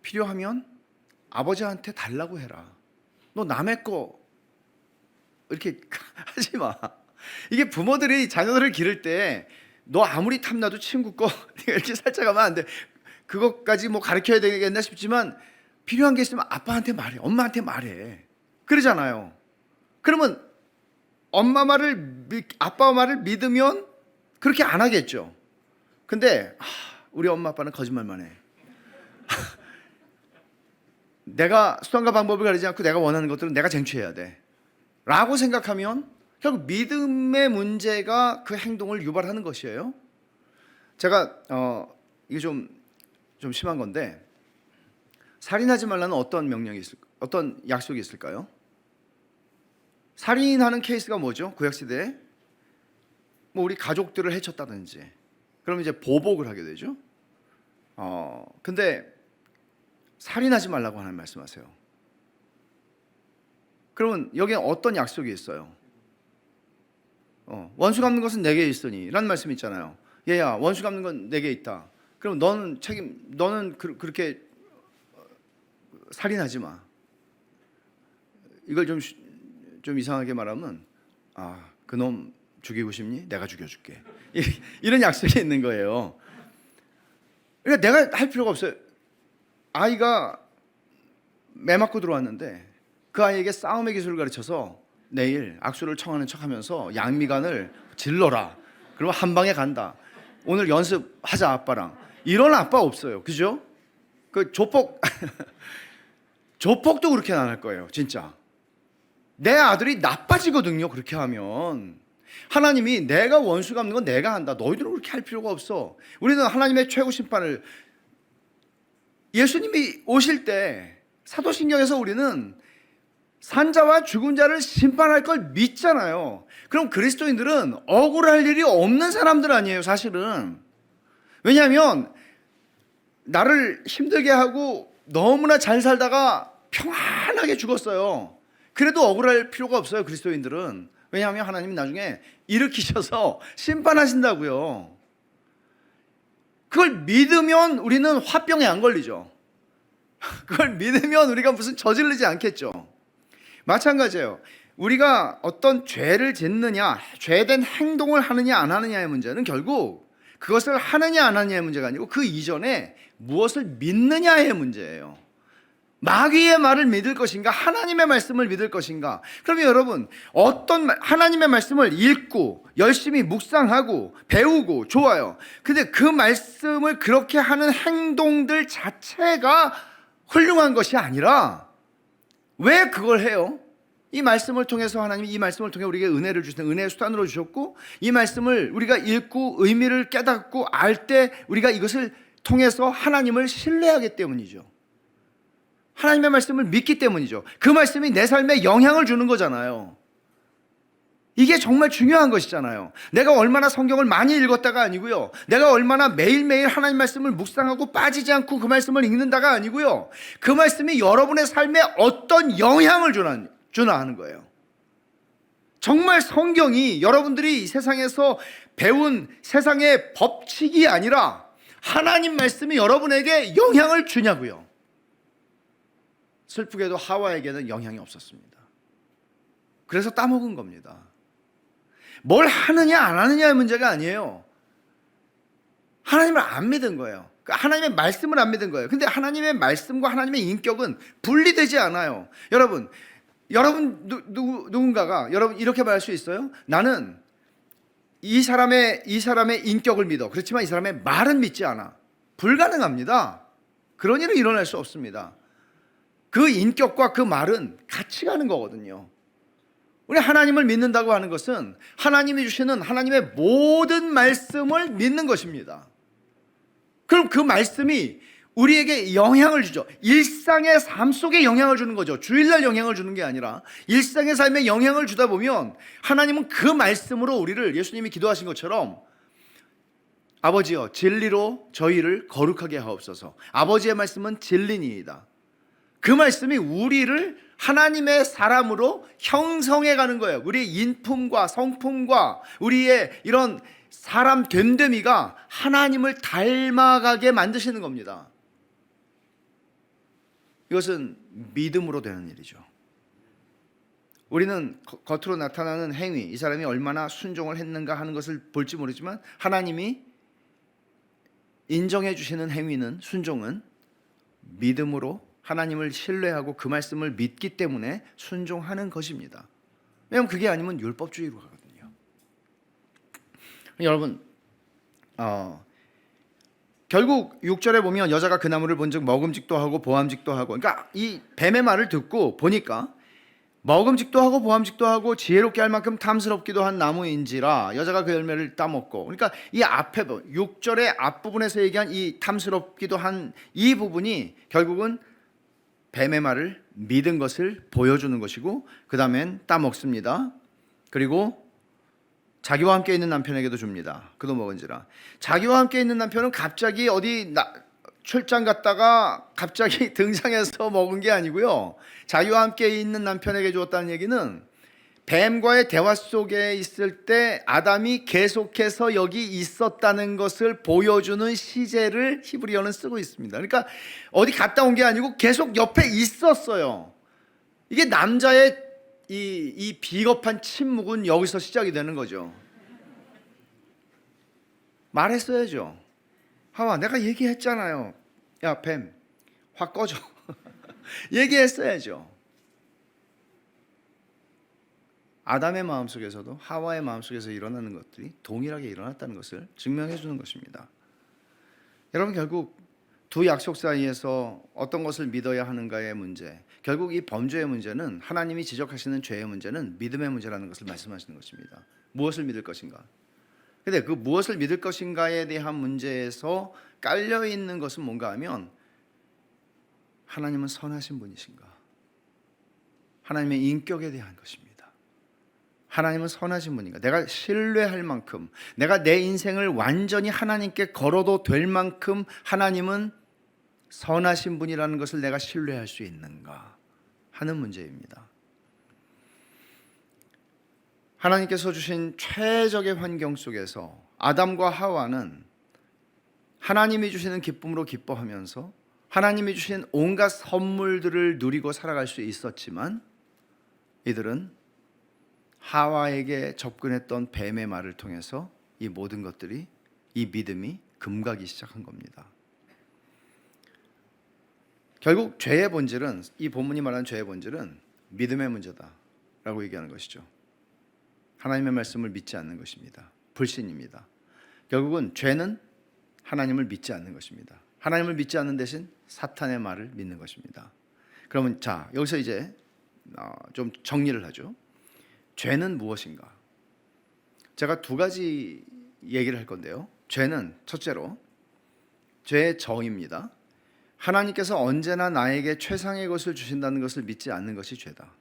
필요하면 아버지한테 달라고 해라. 너 남의 거 이렇게 하지 마. 이게 부모들이 자녀들을 기를 때 너 아무리 탐나도 친구 거 이렇게 살짝 하면 안 돼. 그것까지 뭐 가르쳐야 되겠나 싶지만 필요한 게 있으면 아빠한테 말해, 엄마한테 말해. 그러잖아요. 그러면 아빠 말을 믿으면 그렇게 안 하겠죠. 근데 우리 엄마 아빠는 거짓말만 해. 내가 수단과 방법을 가리지 않고 내가 원하는 것들은 내가 쟁취해야 돼 라고 생각하면 결국 믿음의 문제가 그 행동을 유발하는 것이에요. 제가 이게 좀 심한 건데, 살인하지 말라는 어떤 명령이 어떤 약속이 있을까요? 살인하는 케이스가 뭐죠? 구약 시대에 뭐 우리 가족들을 해쳤다든지 그러면 이제 보복을 하게 되죠. 근데 살인하지 말라고 하는 말씀하세요. 그러면 여기에 어떤 약속이 있어요? 원수 갚는 것은 내게 있으니 라는 말씀이 있잖아요. 얘야, 원수 갚는 건 내게 있다. 그럼 너는 그렇게 살인하지 마. 이걸 좀 이상하게 말하면, 그놈 죽이고 싶니? 내가 죽여줄게. 이런 약속이 있는 거예요. 그러니까 내가 할 필요가 없어요. 아이가 매 맞고 들어왔는데 그 아이에게 싸움의 기술을 가르쳐서 내일 악수를 청하는 척하면서 양미간을 질러라. 그러면 한 방에 간다. 오늘 연습하자 아빠랑. 이런 아빠 없어요. 그죠? 그 조폭도 그렇게 안 할 거예요. 진짜. 내 아들이 나빠지거든요. 그렇게 하면. 하나님이 내가 원수 갚는 건 내가 한다. 너희들은 그렇게 할 필요가 없어. 우리는 하나님의 최고 심판을, 예수님이 오실 때 사도신경에서 우리는 산자와 죽은 자를 심판할 걸 믿잖아요. 그럼 그리스도인들은 억울할 일이 없는 사람들 아니에요, 사실은. 왜냐하면 나를 힘들게 하고 너무나 잘 살다가 평안하게 죽었어요. 그래도 억울할 필요가 없어요, 그리스도인들은. 왜냐하면 하나님이 나중에 일으키셔서 심판하신다고요. 그걸 믿으면 우리는 화병에 안 걸리죠. 그걸 믿으면 우리가 무슨 저지르지 않겠죠. 마찬가지예요. 우리가 어떤 죄를 짓느냐, 죄된 행동을 하느냐 안 하느냐의 문제는 결국 그것을 하느냐 안 하느냐의 문제가 아니고 그 이전에 무엇을 믿느냐의 문제예요. 마귀의 말을 믿을 것인가, 하나님의 말씀을 믿을 것인가. 그러면 여러분, 어떤 하나님의 말씀을 읽고 열심히 묵상하고 배우고 좋아요. 근데 그 말씀을 그렇게 하는 행동들 자체가 훌륭한 것이 아니라 왜 그걸 해요? 이 말씀을 통해서 하나님이 이 말씀을 통해 우리에게 은혜를 주시는 은혜의 수단으로 주셨고, 이 말씀을 우리가 읽고 의미를 깨닫고 알 때 우리가 이것을 통해서 하나님을 신뢰하기 때문이죠. 하나님의 말씀을 믿기 때문이죠. 그 말씀이 내 삶에 영향을 주는 거잖아요. 이게 정말 중요한 것이잖아요. 내가 얼마나 성경을 많이 읽었다가 아니고요, 내가 얼마나 매일매일 하나님 말씀을 묵상하고 빠지지 않고 그 말씀을 읽는다가 아니고요, 그 말씀이 여러분의 삶에 어떤 영향을 주나 하는 거예요. 정말 성경이 여러분들이 이 세상에서 배운 세상의 법칙이 아니라 하나님 말씀이 여러분에게 영향을 주냐고요. 슬프게도 하와에게는 영향이 없었습니다. 그래서 따먹은 겁니다. 뭘 하느냐 안 하느냐의 문제가 아니에요. 하나님을 안 믿은 거예요. 하나님의 말씀을 안 믿은 거예요. 근데 하나님의 말씀과 하나님의 인격은 분리되지 않아요. 여러분 누군가가 여러분 이렇게 말할 수 있어요? 나는 이 사람의 인격을 믿어. 그렇지만 이 사람의 말은 믿지 않아. 불가능합니다. 그런 일은 일어날 수 없습니다. 그 인격과 그 말은 같이 가는 거거든요. 우리 하나님을 믿는다고 하는 것은 하나님이 주시는 하나님의 모든 말씀을 믿는 것입니다. 그럼 그 말씀이 우리에게 영향을 주죠. 일상의 삶 속에 영향을 주는 거죠. 주일날 영향을 주는 게 아니라 일상의 삶에 영향을 주다 보면 하나님은 그 말씀으로 우리를, 예수님이 기도하신 것처럼 아버지여 진리로 저희를 거룩하게 하옵소서. 아버지의 말씀은 진리니이다. 그 말씀이 우리를 하나님의 사람으로 형성해 가는 거예요. 우리의 인품과 성품과 우리의 이런 사람 됨됨이가 하나님을 닮아가게 만드시는 겁니다. 이것은 믿음으로 되는 일이죠. 우리는 겉으로 나타나는 행위, 이 사람이 얼마나 순종을 했는가 하는 것을 볼지 모르지만 하나님이 인정해 주시는 행위는, 순종은 믿음으로 하나님을 신뢰하고 그 말씀을 믿기 때문에 순종하는 것입니다. 왜냐하면 그게 아니면 율법주의로 가거든요. 여러분, 결국 6절에 보면 여자가 그 나무를 본즉 먹음직도 하고 보암직도 하고, 그러니까 이 뱀의 말을 듣고 보니까 먹음직도 하고 보암직도 하고 지혜롭게 할 만큼 탐스럽기도 한 나무인지라 여자가 그 열매를 따먹고. 그러니까 이 앞에 6절의 앞부분에서 얘기한 이 탐스럽기도 한 이 부분이 결국은 뱀의 말을 믿은 것을 보여주는 것이고, 그 다음엔 따먹습니다. 그리고 자기와 함께 있는 남편에게도 줍니다. 그도 먹은지라. 자기와 함께 있는 남편은 갑자기 어디 출장 갔다가 갑자기 등장해서 먹은 게 아니고요, 자기와 함께 있는 남편에게 주었다는 얘기는 뱀과의 대화 속에 있을 때 아담이 계속해서 여기 있었다는 것을 보여주는 시제를 히브리어는 쓰고 있습니다. 그러니까 어디 갔다 온 게 아니고 계속 옆에 있었어요. 이게 남자의 이 비겁한 침묵은 여기서 시작이 되는 거죠. 말했어야죠. 하와, 내가 얘기했잖아요. 야, 뱀, 확 꺼져. 얘기했어야죠. 아담의 마음속에서도 하와의 마음속에서 일어나는 것들이 동일하게 일어났다는 것을 증명해 주는 것입니다. 여러분, 결국 두 약속 사이에서 어떤 것을 믿어야 하는가의 문제, 결국 이 범죄의 문제는, 하나님이 지적하시는 죄의 문제는 믿음의 문제라는 것을 말씀하시는 것입니다. 무엇을 믿을 것인가? 근데 그 무엇을 믿을 것인가에 대한 문제에서 깔려 있는 것은 뭔가 하면, 하나님은 선하신 분이신가? 하나님의 인격에 대한 것입니다. 하나님은 선하신 분인가? 내가 신뢰할 만큼, 내가 내 인생을 완전히 하나님께 걸어도 될 만큼 하나님은 선하신 분이라는 것을 내가 신뢰할 수 있는가 하는 문제입니다. 하나님께서 주신 최적의 환경 속에서 아담과 하와는 하나님이 주시는 기쁨으로 기뻐하면서 하나님이 주신 온갖 선물들을 누리고 살아갈 수 있었지만, 이들은 하와에게 접근했던 뱀의 말을 통해서 이 모든 것들이, 이 믿음이 금가기 시작한 겁니다. 결국 죄의 본질은, 이 본문이 말하는 죄의 본질은 믿음의 문제다라고 얘기하는 것이죠. 하나님의 말씀을 믿지 않는 것입니다. 불신입니다. 결국은 죄는 하나님을 믿지 않는 것입니다. 하나님을 믿지 않는 대신 사탄의 말을 믿는 것입니다. 그러면 자, 여기서 이제 좀 정리를 하죠. 죄는 무엇인가? 제가 두 가지 얘기를 할 건데요. 죄는 첫째로 죄의 정의입니다. 하나님께서 언제나 나에게 최상의 것을 주신다는 것을 믿지 않는 것이 죄다.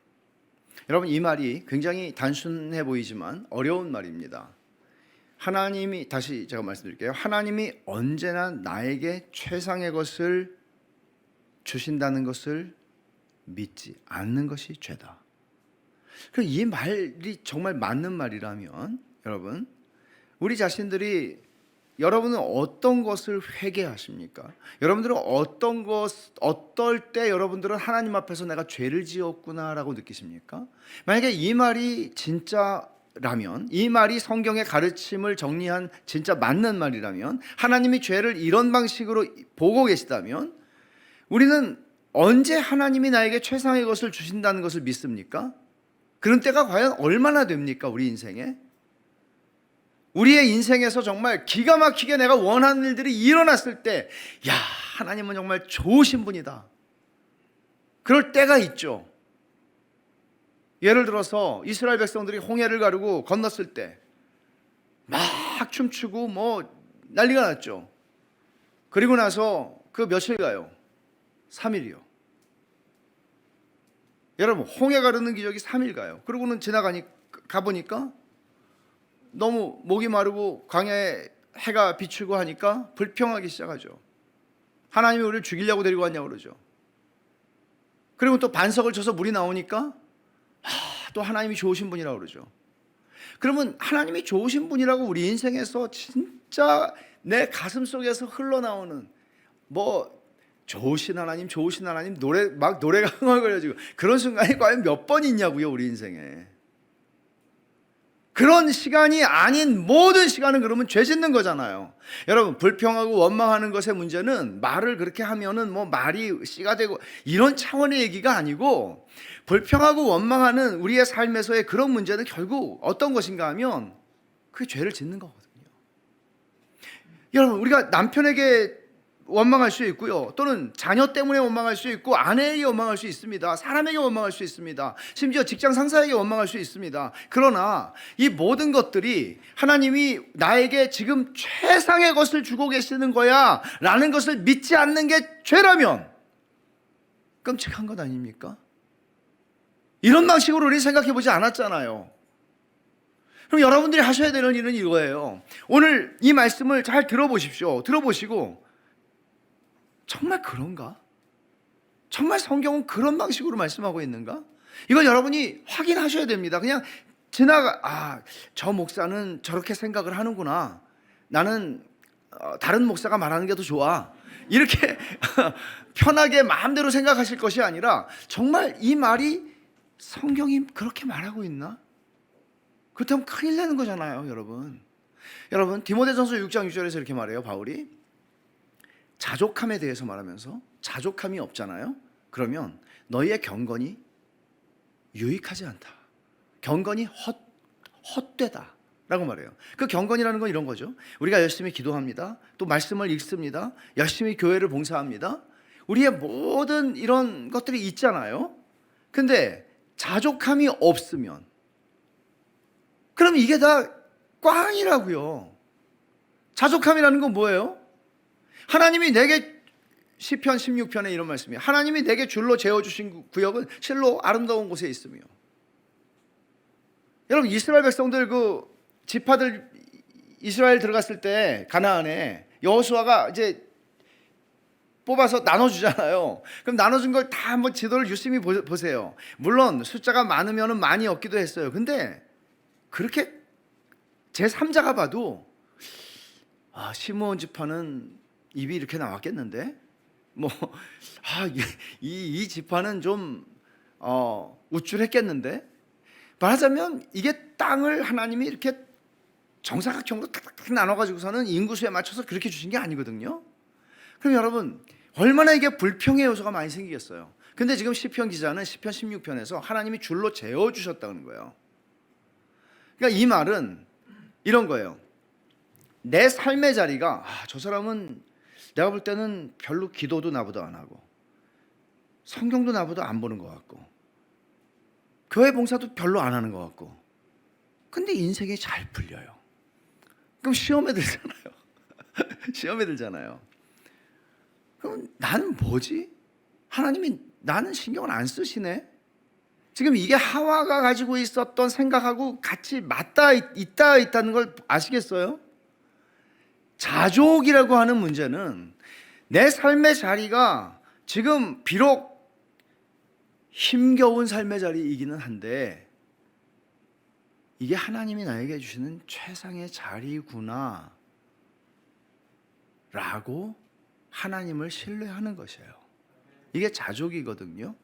여러분, 이 말이 굉장히 단순해 보이지만 어려운 말입니다. 하나님이, 다시 제가 말씀드릴게요. 하나님이 언제나 나에게 최상의 것을 주신다는 것을 믿지 않는 것이 죄다. 그럼 이 말이 정말 맞는 말이라면, 여러분, 우리 자신들이, 여러분은 어떤 것을 회개하십니까? 여러분들은 어떨 때 여러분들은 하나님 앞에서 내가 죄를 지었구나라고 느끼십니까? 만약에 이 말이 진짜라면, 이 말이 성경의 가르침을 정리한 진짜 맞는 말이라면, 하나님이 죄를 이런 방식으로 보고 계시다면, 우리는 언제 하나님이 나에게 최상의 것을 주신다는 것을 믿습니까? 그런 때가 과연 얼마나 됩니까? 우리 인생에, 우리의 인생에서 정말 기가 막히게 내가 원하는 일들이 일어났을 때, 야, 하나님은 정말 좋으신 분이다, 그럴 때가 있죠. 예를 들어서 이스라엘 백성들이 홍해를 가르고 건넜을 때 막 춤추고 뭐 난리가 났죠. 그리고 나서 그 며칠 가요? 3일이요. 여러분, 홍해 가르는 기적이 3일 가요. 그러고는 가보니까 너무 목이 마르고 광야에 해가 비추고 하니까 불평하기 시작하죠. 하나님이 우리를 죽이려고 데리고 왔냐고 그러죠. 그리고 또 반석을 쳐서 물이 나오니까 또 하나님이 좋으신 분이라고 그러죠. 그러면 하나님이 좋으신 분이라고 우리 인생에서 진짜 내 가슴 속에서 흘러나오는 뭐 좋으신 하나님 노래가 흥얼거려지고 그런 순간이 과연 몇 번 있냐고요, 우리 인생에. 그런 시간이 아닌 모든 시간은 그러면 죄 짓는 거잖아요. 여러분, 불평하고 원망하는 것의 문제는 말을 그렇게 하면은 뭐 말이 씨가 되고 이런 차원의 얘기가 아니고, 불평하고 원망하는 우리의 삶에서의 그런 문제는 결국 어떤 것인가 하면 그게 죄를 짓는 거거든요. 여러분, 우리가 남편에게 원망할 수 있고요, 또는 자녀 때문에 원망할 수 있고, 아내에게 원망할 수 있습니다. 사람에게 원망할 수 있습니다. 심지어 직장 상사에게 원망할 수 있습니다. 그러나 이 모든 것들이 하나님이 나에게 지금 최상의 것을 주고 계시는 거야 라는 것을 믿지 않는 게 죄라면 끔찍한 것 아닙니까? 이런 방식으로 우리 생각해 보지 않았잖아요. 그럼 여러분들이 하셔야 되는 일은 이거예요. 오늘 이 말씀을 잘 들어보십시오. 들어보시고, 정말 그런가? 정말 성경은 그런 방식으로 말씀하고 있는가? 이걸 여러분이 확인하셔야 됩니다. 그냥 저 목사는 저렇게 생각을 하는구나, 나는 다른 목사가 말하는 게 더 좋아, 이렇게 편하게 마음대로 생각하실 것이 아니라, 정말 이 말이 성경이 그렇게 말하고 있나? 그렇다면 큰일 나는 거잖아요. 여러분 디모데전서 6장 6절에서 이렇게 말해요. 바울이 자족함에 대해서 말하면서, 자족함이 없잖아요. 그러면 너희의 경건이 유익하지 않다, 경건이 헛되다 라고 말해요. 그 경건이라는 건 이런 거죠. 우리가 열심히 기도합니다, 또 말씀을 읽습니다, 열심히 교회를 봉사합니다, 우리의 모든 이런 것들이 있잖아요. 근데 자족함이 없으면, 그럼 이게 다 꽝이라고요. 자족함이라는 건 뭐예요? 하나님이 내게, 시편 16편에 이런 말씀이에요. 하나님이 내게 줄로 재어주신 구역은 실로 아름다운 곳에 있으며. 여러분, 이스라엘 백성들, 그 지파들 이스라엘 들어갔을 때 가나안에 여호수아가 이제 뽑아서 나눠주잖아요. 그럼 나눠준 걸 다 한번 지도를 유심히 보세요. 물론 숫자가 많으면 많이 얻기도 했어요. 근데 그렇게 제3자가 봐도, 시므온 지파는 입이 이렇게 나왔겠는데, 이 지파는 좀 우쭐했겠는데. 말하자면 이게 땅을 하나님이 이렇게 정사각형으로 탁탁탁 나눠가지고서는 인구수에 맞춰서 그렇게 주신 게 아니거든요. 그럼 여러분, 얼마나 이게 불평의 요소가 많이 생기겠어요. 근데 지금 시편 기자는 시편 16편에서 하나님이 줄로 재어주셨다는 거예요. 그러니까 이 말은 이런 거예요. 내 삶의 자리가, 저 사람은 내가 볼 때는 별로 기도도 나보다 안 하고, 성경도 나보다 안 보는 것 같고, 교회 봉사도 별로 안 하는 것 같고, 근데 인생이 잘 풀려요. 그럼 시험에 들잖아요. 시험에 들잖아요. 그럼 나는 뭐지? 하나님이 나는 신경을 안 쓰시네? 지금 이게 하와가 가지고 있었던 생각하고 같이 있다는 걸 아시겠어요? 자족이라고 하는 문제는 내 삶의 자리가 지금 비록 힘겨운 삶의 자리이기는 한데, 이게 하나님이 나에게 주시는 최상의 자리구나 라고 하나님을 신뢰하는 것이에요. 이게 자족이거든요.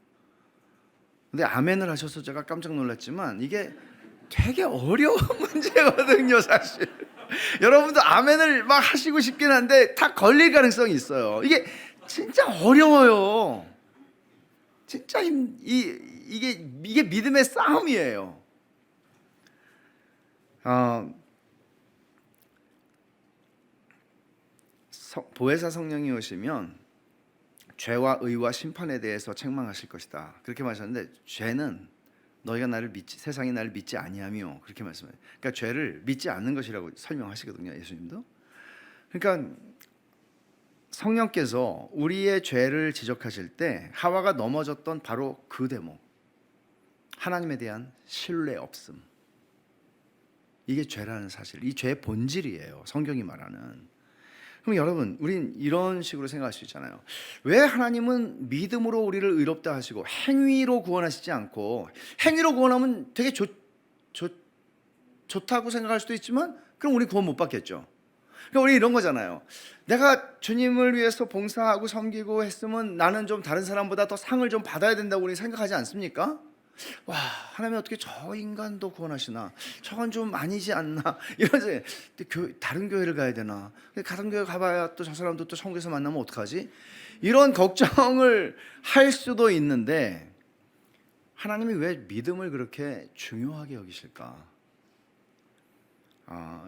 근데 아멘을 하셔서 제가 깜짝 놀랐지만, 이게 되게 어려운 문제거든요, 사실. 여러분도 아멘을 막 하시고 싶긴 한데 다 걸릴 가능성이 있어요. 이게 진짜 어려워요. 진짜 이게 믿음의 싸움이에요. 보혜사 성령이 오시면 죄와 의와 심판에 대해서 책망하실 것이다, 그렇게 말하셨는데, 죄는 너희가 세상이 나를 믿지 아니하며, 그렇게 말씀해요. 그러니까 죄를 믿지 않는 것이라고 설명하시거든요, 예수님도. 그러니까 성령께서 우리의 죄를 지적하실 때 하와가 넘어졌던 바로 그 대목, 하나님에 대한 신뢰 없음, 이게 죄라는 사실, 이 죄의 본질이에요, 성경이 말하는. 그럼 여러분, 우린 이런 식으로 생각할 수 있잖아요. 왜 하나님은 믿음으로 우리를 의롭다 하시고 행위로 구원하시지 않고, 행위로 구원하면 되게 좋다고 생각할 수도 있지만, 그럼 우리 구원 못 받겠죠. 그러니까 우리 이런 거잖아요. 내가 주님을 위해서 봉사하고 섬기고 했으면 나는 좀 다른 사람보다 더 상을 좀 받아야 된다고 우리 생각하지 않습니까? 와, 하나님이 어떻게 저 인간도 구원하시나, 저건 좀 아니지 않나, 이러지. 다른 교회를 가야 되나, 다른 교회 가봐야 또 저 사람도 또 천국에서 만나면 어떡하지, 이런 걱정을 할 수도 있는데, 하나님이 왜 믿음을 그렇게 중요하게 여기실까?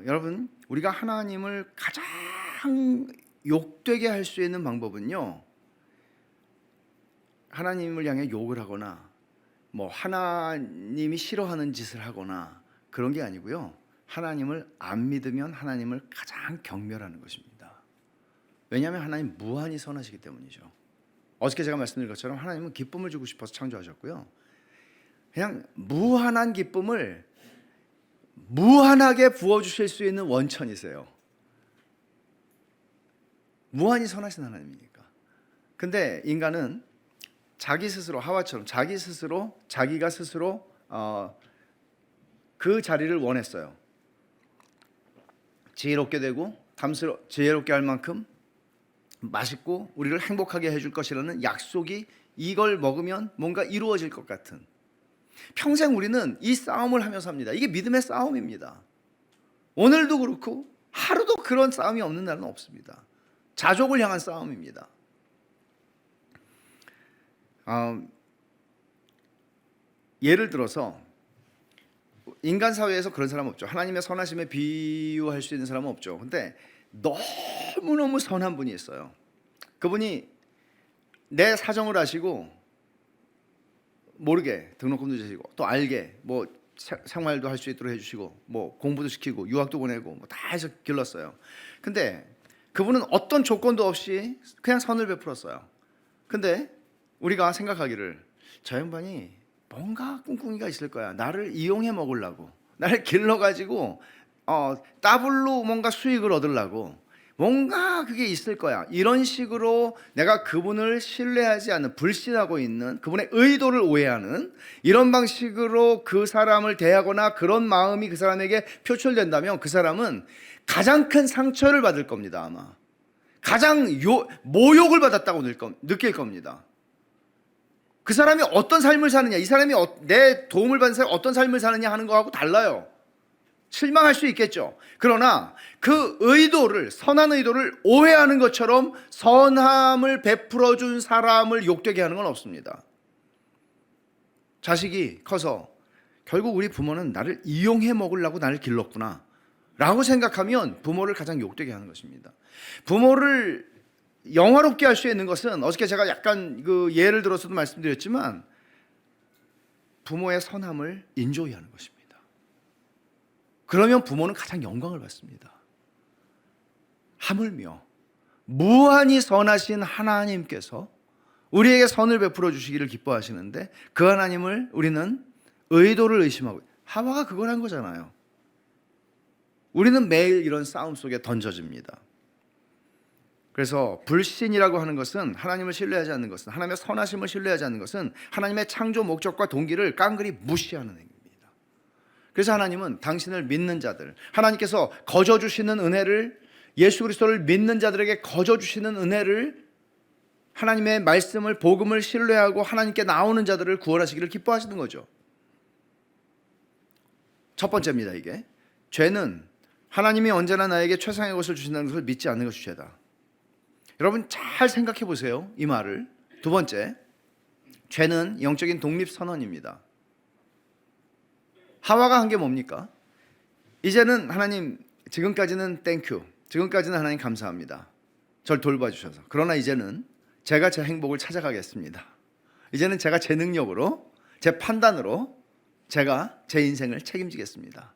여러분, 우리가 하나님을 가장 욕되게 할 수 있는 방법은요, 하나님을 향해 욕을 하거나 뭐 하나님이 싫어하는 짓을 하거나 그런 게 아니고요, 하나님을 안 믿으면 하나님을 가장 경멸하는 것입니다. 왜냐하면 하나님 무한히 선하시기 때문이죠. 어저께 제가 말씀드린 것처럼 하나님은 기쁨을 주고 싶어서 창조하셨고요, 그냥 무한한 기쁨을 무한하게 부어주실 수 있는 원천이세요. 무한히 선하신 하나님이니까. 근데 인간은 자기 스스로, 하와처럼 자기가 스스로 그 자리를 원했어요. 지혜롭게 되고 지혜롭게 할 만큼 맛있고 우리를 행복하게 해줄 것이라는 약속이, 이걸 먹으면 뭔가 이루어질 것 같은, 평생 우리는 이 싸움을 하면서 합니다. 이게 믿음의 싸움입니다. 오늘도 그렇고 하루도 그런 싸움이 없는 날은 없습니다. 자족을 향한 싸움입니다. 예를 들어서 인간 사회에서 그런 사람 없죠. 하나님의 선하심에 비유할 수 있는 사람은 없죠. 근데 너무너무 선한 분이 있어요. 그분이 내 사정을 아시고 모르게 등록금도 주시고 또 알게 뭐 생활도 할 수 있도록 해주시고 뭐 공부도 시키고 유학도 보내고 뭐 다 해서 길렀어요. 근데 그분은 어떤 조건도 없이 그냥 선을 베풀었어요. 근데 우리가 생각하기를, 저 양반이 뭔가 꿍꿍이가 있을 거야. 나를 이용해 먹으려고, 나를 길러가지고 더블로 뭔가 수익을 얻으려고 뭔가 그게 있을 거야. 이런 식으로 내가 그분을 신뢰하지 않는, 불신하고 있는, 그분의 의도를 오해하는 이런 방식으로 그 사람을 대하거나 그런 마음이 그 사람에게 표출된다면 그 사람은 가장 큰 상처를 받을 겁니다. 아마 가장 모욕을 받았다고 느낄 겁니다. 그 사람이 어떤 삶을 사느냐, 이 사람이 내 도움을 받는 사람이 어떤 삶을 사느냐 하는 거하고 달라요. 실망할 수 있겠죠. 그러나 그 의도를, 선한 의도를 오해하는 것처럼 선함을 베풀어 준 사람을 욕되게 하는 건 없습니다. 자식이 커서 결국 우리 부모는 나를 이용해 먹으려고 나를 길렀구나 라고 생각하면 부모를 가장 욕되게 하는 것입니다. 부모를 영화롭게 할 수 있는 것은, 어저께 제가 약간 그 예를 들어서도 말씀드렸지만, 부모의 선함을 인조이하는 것입니다. 그러면 부모는 가장 영광을 받습니다. 하물며 무한히 선하신 하나님께서 우리에게 선을 베풀어 주시기를 기뻐하시는데, 그 하나님을 우리는 의도를 의심하고, 하와가 그걸 한 거잖아요. 우리는 매일 이런 싸움 속에 던져집니다. 그래서 불신이라고 하는 것은, 하나님을 신뢰하지 않는 것은, 하나님의 선하심을 신뢰하지 않는 것은 하나님의 창조 목적과 동기를 깡그리 무시하는 행위입니다. 그래서 하나님은 당신을 믿는 자들, 하나님께서 거저 주시는 은혜를, 예수 그리스도를 믿는 자들에게 거저 주시는 은혜를, 하나님의 말씀을, 복음을 신뢰하고 하나님께 나오는 자들을 구원하시기를 기뻐하시는 거죠. 첫 번째입니다. 이게 죄는 하나님이 언제나 나에게 최상의 것을 주신다는 것을 믿지 않는 것이 죄다. 여러분 잘 생각해 보세요, 이 말을. 두 번째, 죄는 영적인 독립선언입니다. 하와가 한 게 뭡니까? 이제는 하나님, 지금까지는 땡큐, 지금까지는 하나님 감사합니다, 절 돌봐주셔서. 그러나 이제는 제가 제 행복을 찾아가겠습니다. 이제는 제가 제 능력으로, 제 판단으로 제가 제 인생을 책임지겠습니다.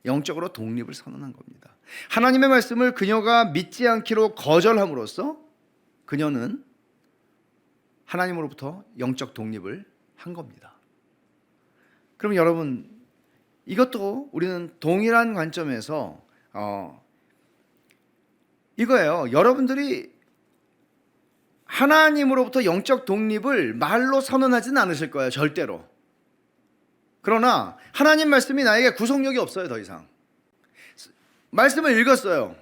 영적으로 독립을 선언한 겁니다. 하나님의 말씀을 그녀가 믿지 않기로 거절함으로써 그녀는 하나님으로부터 영적 독립을 한 겁니다. 그럼 여러분, 이것도 우리는 동일한 관점에서 이거예요. 여러분들이 하나님으로부터 영적 독립을 말로 선언하지는 않으실 거예요, 절대로. 그러나 하나님 말씀이 나에게 구속력이 없어요, 더 이상. 말씀을 읽었어요.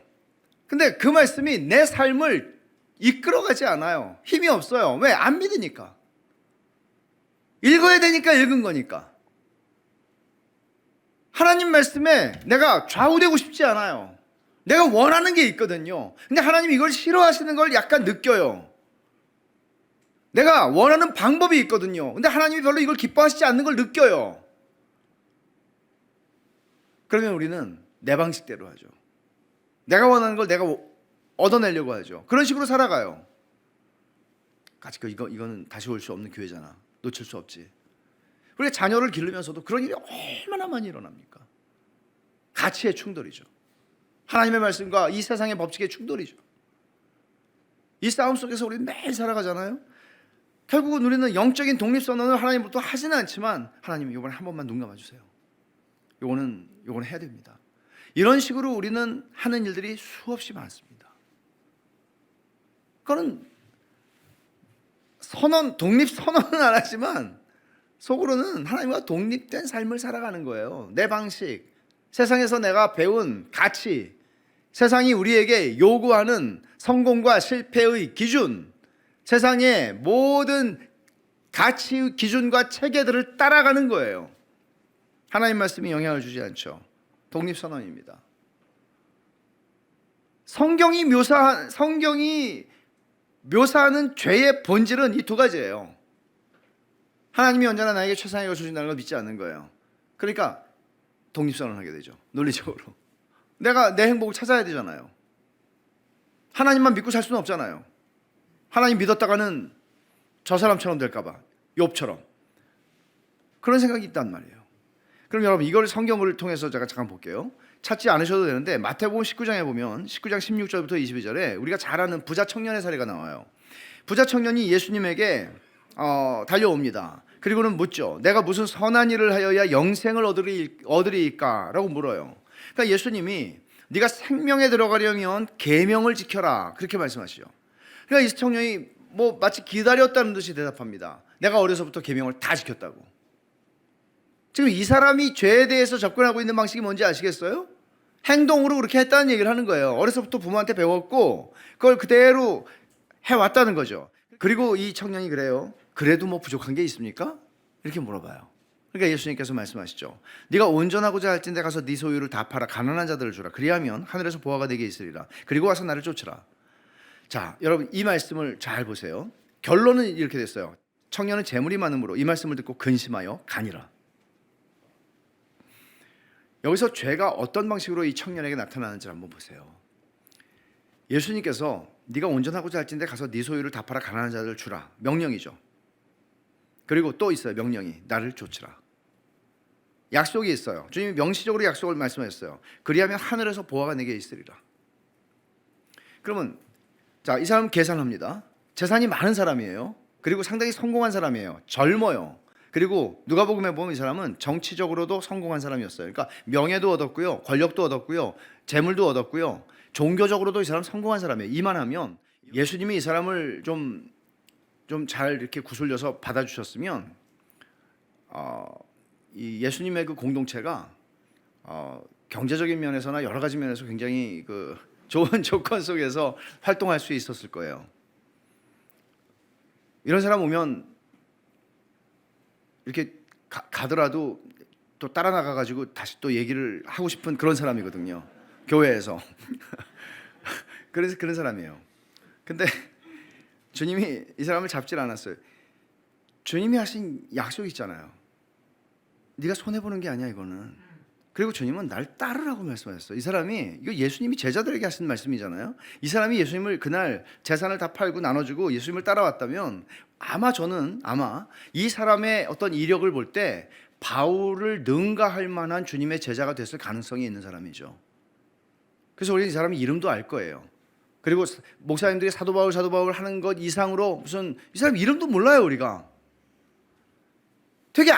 근데 그 말씀이 내 삶을 이끌어가지 않아요. 힘이 없어요. 왜? 안 믿으니까. 읽어야 되니까 읽은 거니까. 하나님 말씀에 내가 좌우되고 싶지 않아요. 내가 원하는 게 있거든요. 근데 하나님이 이걸 싫어하시는 걸 약간 느껴요. 내가 원하는 방법이 있거든요. 근데 하나님이 별로 이걸 기뻐하시지 않는 걸 느껴요. 그러면 우리는 내 방식대로 하죠. 내가 원하는 걸 내가 얻어내려고 하죠. 그런 식으로 살아가요. 같이 이거는 다시 올 수 없는 교회잖아. 놓칠 수 없지. 우리가 자녀를 기르면서도 그런 일이 얼마나 많이 일어납니까? 가치의 충돌이죠. 하나님의 말씀과 이 세상의 법칙의 충돌이죠. 이 싸움 속에서 우리 매일 살아가잖아요. 결국은 우리는 영적인 독립선언을 하나님으로부터 하지는 않지만 하나님 이번에 한 번만 눈 감아주세요. 요거는 해야 됩니다. 이런 식으로 우리는 하는 일들이 수없이 많습니다. 그거는 독립선언은 안 하지만 속으로는 하나님과 독립된 삶을 살아가는 거예요. 내 방식, 세상에서 내가 배운 가치, 세상이 우리에게 요구하는 성공과 실패의 기준, 세상의 모든 가치 기준과 체계들을 따라가는 거예요. 하나님 말씀이 영향을 주지 않죠. 독립선언입니다. 성경이 묘사하는 죄의 본질은 이 두 가지예요. 하나님이 언제나 나에게 최상의 것을 주신다는 걸 믿지 않는 거예요. 그러니까 독립선언하게 되죠. 논리적으로. 내가 내 행복을 찾아야 되잖아요. 하나님만 믿고 살 수는 없잖아요. 하나님 믿었다가는 저 사람처럼 될까봐, 욥처럼. 그런 생각이 있단 말이에요. 그럼 여러분 이걸 성경을 통해서 제가 잠깐 볼게요. 찾지 않으셔도 되는데 마태복음 19장에 보면 19장 16절부터 22절에 우리가 잘 아는 부자 청년의 사례가 나와요. 부자 청년이 예수님에게 달려옵니다. 그리고는 묻죠. 내가 무슨 선한 일을 하여야 영생을 얻으리까? 라고 물어요. 그러니까 예수님이 네가 생명에 들어가려면 계명을 지켜라. 그렇게 말씀하시죠. 그러니까 이 청년이 마치 기다렸다는 듯이 대답합니다. 내가 어려서부터 계명을 다 지켰다고. 지금 이 사람이 죄에 대해서 접근하고 있는 방식이 뭔지 아시겠어요? 행동으로 그렇게 했다는 얘기를 하는 거예요. 어려서부터 부모한테 배웠고 그걸 그대로 해왔다는 거죠. 그리고 이 청년이 그래요. 그래도 부족한 게 있습니까? 이렇게 물어봐요. 그러니까 예수님께서 말씀하시죠. 네가 온전하고자 할진대 가서 네 소유를 다 팔아 가난한 자들을 주라. 그리하면 하늘에서 보화가 되게 있으리라. 그리고 와서 나를 쫓으라. 자, 여러분 이 말씀을 잘 보세요. 결론은 이렇게 됐어요. 청년은 재물이 많으므로 이 말씀을 듣고 근심하여 가니라. 여기서 죄가 어떤 방식으로 이 청년에게 나타나는지 한번 보세요. 예수님께서 네가 온전하고자 할진대 가서 네 소유를 다 팔아 가난한 자들을 주라. 명령이죠. 그리고 또 있어요. 명령이 나를 쫓으라. 약속이 있어요. 주님이 명시적으로 약속을 말씀하셨어요. 그리하면 하늘에서 보화가 내게 있으리라. 그러면 자, 이 사람은 계산합니다. 재산이 많은 사람이에요. 그리고 상당히 성공한 사람이에요. 젊어요. 그리고 누가복음에 보면 이 사람은 정치적으로도 성공한 사람이었어요. 그러니까 명예도 얻었고요, 권력도 얻었고요, 재물도 얻었고요. 종교적으로도 이 사람 성공한 사람이에요. 이만하면 예수님이 이 사람을 좀 잘 이렇게 구슬려서 받아주셨으면 이 예수님의 그 공동체가 경제적인 면에서나 여러 가지 면에서 굉장히 그 좋은 조건 속에서 활동할 수 있었을 거예요. 이런 사람 오면 이렇게 가더라도 또 따라 나가가지고 다시 또 얘기를 하고 싶은 그런 사람이거든요. 교회에서. 그래서 그런 사람이에요. 근데 주님이 이 사람을 잡질 않았어요. 주님이 하신 약속이 있잖아요. 네가 손해보는 게 아니야 이거는. 그리고 주님은 날 따르라고 말씀하셨어요. 이 사람이 이거 예수님이 제자들에게 하신 말씀이잖아요. 이 사람이 예수님을 그날 재산을 다 팔고 나눠주고 예수님을 따라왔다면 저는 이 사람의 어떤 이력을 볼 때 바울을 능가할 만한 주님의 제자가 됐을 가능성이 있는 사람이죠. 그래서 우리는 이 사람의 이름도 알 거예요. 그리고 목사님들이 사도 바울 하는 것 이상으로 무슨 이 사람 이름도 몰라요. 우리가 되게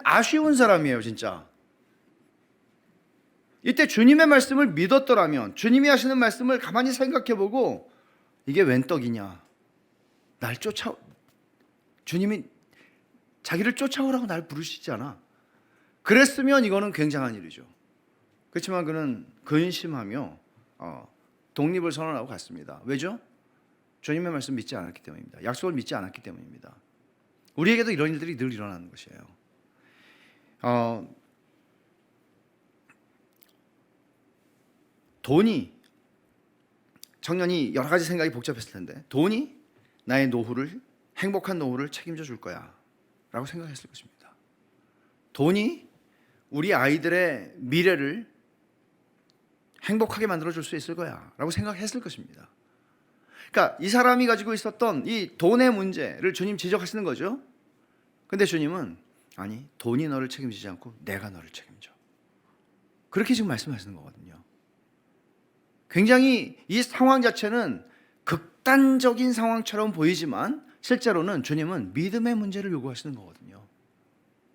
아쉬운 사람이에요 진짜. 이때 주님의 말씀을 믿었더라면, 주님이 하시는 말씀을 가만히 생각해보고 이게 웬 떡이냐, 주님이 자기를 쫓아오라고 날 부르시지 않아. 그랬으면 이거는 굉장한 일이죠. 그렇지만 그는 근심하며 독립을 선언하고 갔습니다. 왜죠? 주님의 말씀 믿지 않았기 때문입니다. 약속을 믿지 않았기 때문입니다. 우리에게도 이런 일들이 늘 일어나는 것이에요. 청년이 여러 가지 생각이 복잡했을 텐데 돈이 나의 행복한 노후를 책임져 줄 거야 라고 생각했을 것입니다. 돈이 우리 아이들의 미래를 행복하게 만들어줄 수 있을 거야 라고 생각했을 것입니다. 그러니까 이 사람이 가지고 있었던 이 돈의 문제를 주님 지적하시는 거죠. 근데 주님은 아니, 돈이 너를 책임지지 않고 내가 너를 책임져. 그렇게 지금 말씀하시는 거거든요. 굉장히 이 상황 자체는 극단적인 상황처럼 보이지만 실제로는 주님은 믿음의 문제를 요구하시는 거거든요.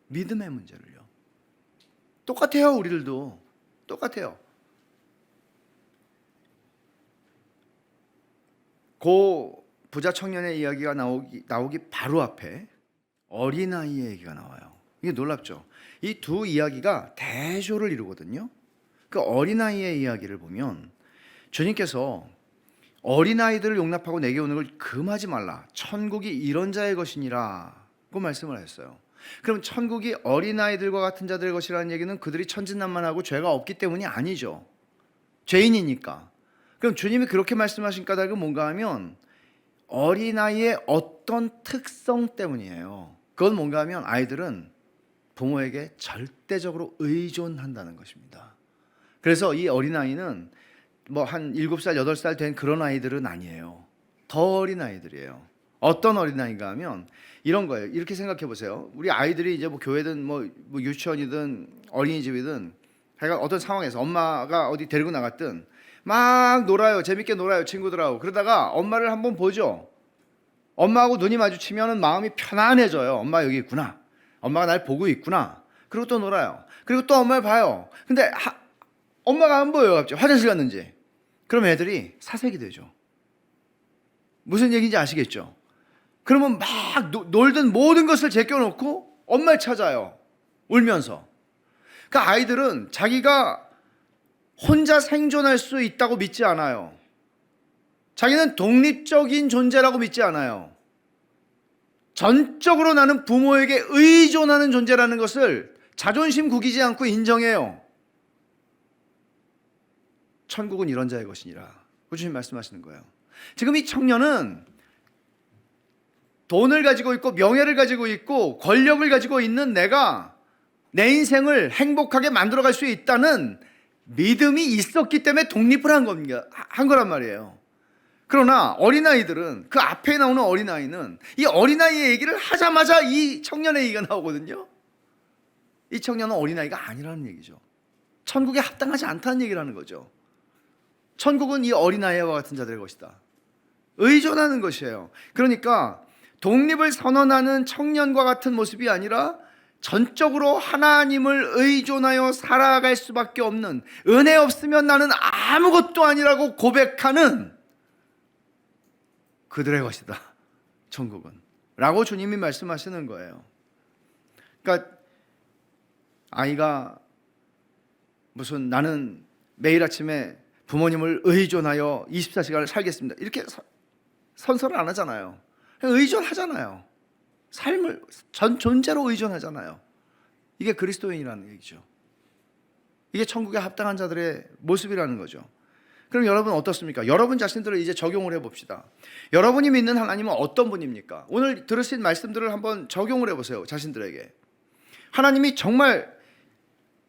믿음의 문제를요. 똑같아요. 우리들도 똑같아요. 고 부자 청년의 이야기가 나오기 바로 앞에 어린아이의 얘기가 나와요. 이게 놀랍죠. 이 두 이야기가 대조를 이루거든요. 그 어린아이의 이야기를 보면 주님께서 어린아이들을 용납하고 내게 오는 걸 금하지 말라. 천국이 이런 자의 것이니라고 말씀을 하셨어요. 그럼 천국이 어린아이들과 같은 자들의 것이라는 얘기는 그들이 천진난만하고 죄가 없기 때문이 아니죠. 죄인이니까. 그럼 주님이 그렇게 말씀하신 까닭은 뭔가 하면 어린아이의 어떤 특성 때문이에요. 그건 뭔가 하면 아이들은 부모에게 절대적으로 의존한다는 것입니다. 그래서 이 어린아이는 뭐 한 7살, 8살 된 그런 아이들은 아니에요. 더 어린 아이들이에요. 어떤 어린아이가 하면 이런 거예요. 이렇게 생각해 보세요. 우리 아이들이 이제 뭐 교회든 뭐 유치원이든 어린이집이든 하여간 어떤 상황에서 엄마가 어디 데리고 나갔든 막 놀아요. 재밌게 놀아요. 친구들하고. 그러다가 엄마를 한번 보죠. 엄마하고 눈이 마주치면 마음이 편안해져요. 엄마 여기 있구나. 엄마가 날 보고 있구나. 그리고 또 놀아요. 그리고 또 엄마를 봐요. 근데 엄마가 안 보여요. 갑자기 화장실 갔는지. 그럼 애들이 사색이 되죠. 무슨 얘기인지 아시겠죠? 그러면 막 놀던 모든 것을 제껴놓고 엄마를 찾아요. 울면서. 그러니까 아이들은 자기가 혼자 생존할 수 있다고 믿지 않아요. 자기는 독립적인 존재라고 믿지 않아요. 전적으로 나는 부모에게 의존하는 존재라는 것을 자존심 구기지 않고 인정해요. 천국은 이런 자의 것이니라. 주님 말씀하시는 거예요. 지금 이 청년은 돈을 가지고 있고 명예를 가지고 있고 권력을 가지고 있는 내가 내 인생을 행복하게 만들어갈 수 있다는 믿음이 있었기 때문에 독립을 한 거란 말이에요. 그러나 어린아이들은, 그 앞에 나오는 어린아이는 이 어린아이의 얘기를 하자마자 이 청년의 얘기가 나오거든요. 이 청년은 어린아이가 아니라는 얘기죠. 천국에 합당하지 않다는 얘기를 하는 거죠. 천국은 이 어린아이와 같은 자들의 것이다. 의존하는 것이에요. 그러니까 독립을 선언하는 청년과 같은 모습이 아니라 전적으로 하나님을 의존하여 살아갈 수밖에 없는, 은혜 없으면 나는 아무것도 아니라고 고백하는 그들의 것이다. 천국은. 라고 주님이 말씀하시는 거예요. 그러니까 아이가 무슨 나는 매일 아침에 부모님을 의존하여 24시간을 살겠습니다. 이렇게 선서를 안 하잖아요. 의존하잖아요. 삶을 전 존재로 의존하잖아요. 이게 그리스도인이라는 얘기죠. 이게 천국에 합당한 자들의 모습이라는 거죠. 그럼 여러분 어떻습니까? 여러분 자신들을 이제 적용을 해봅시다. 여러분이 믿는 하나님은 어떤 분입니까? 오늘 들으신 말씀들을 한번 적용을 해보세요. 자신들에게. 하나님이 정말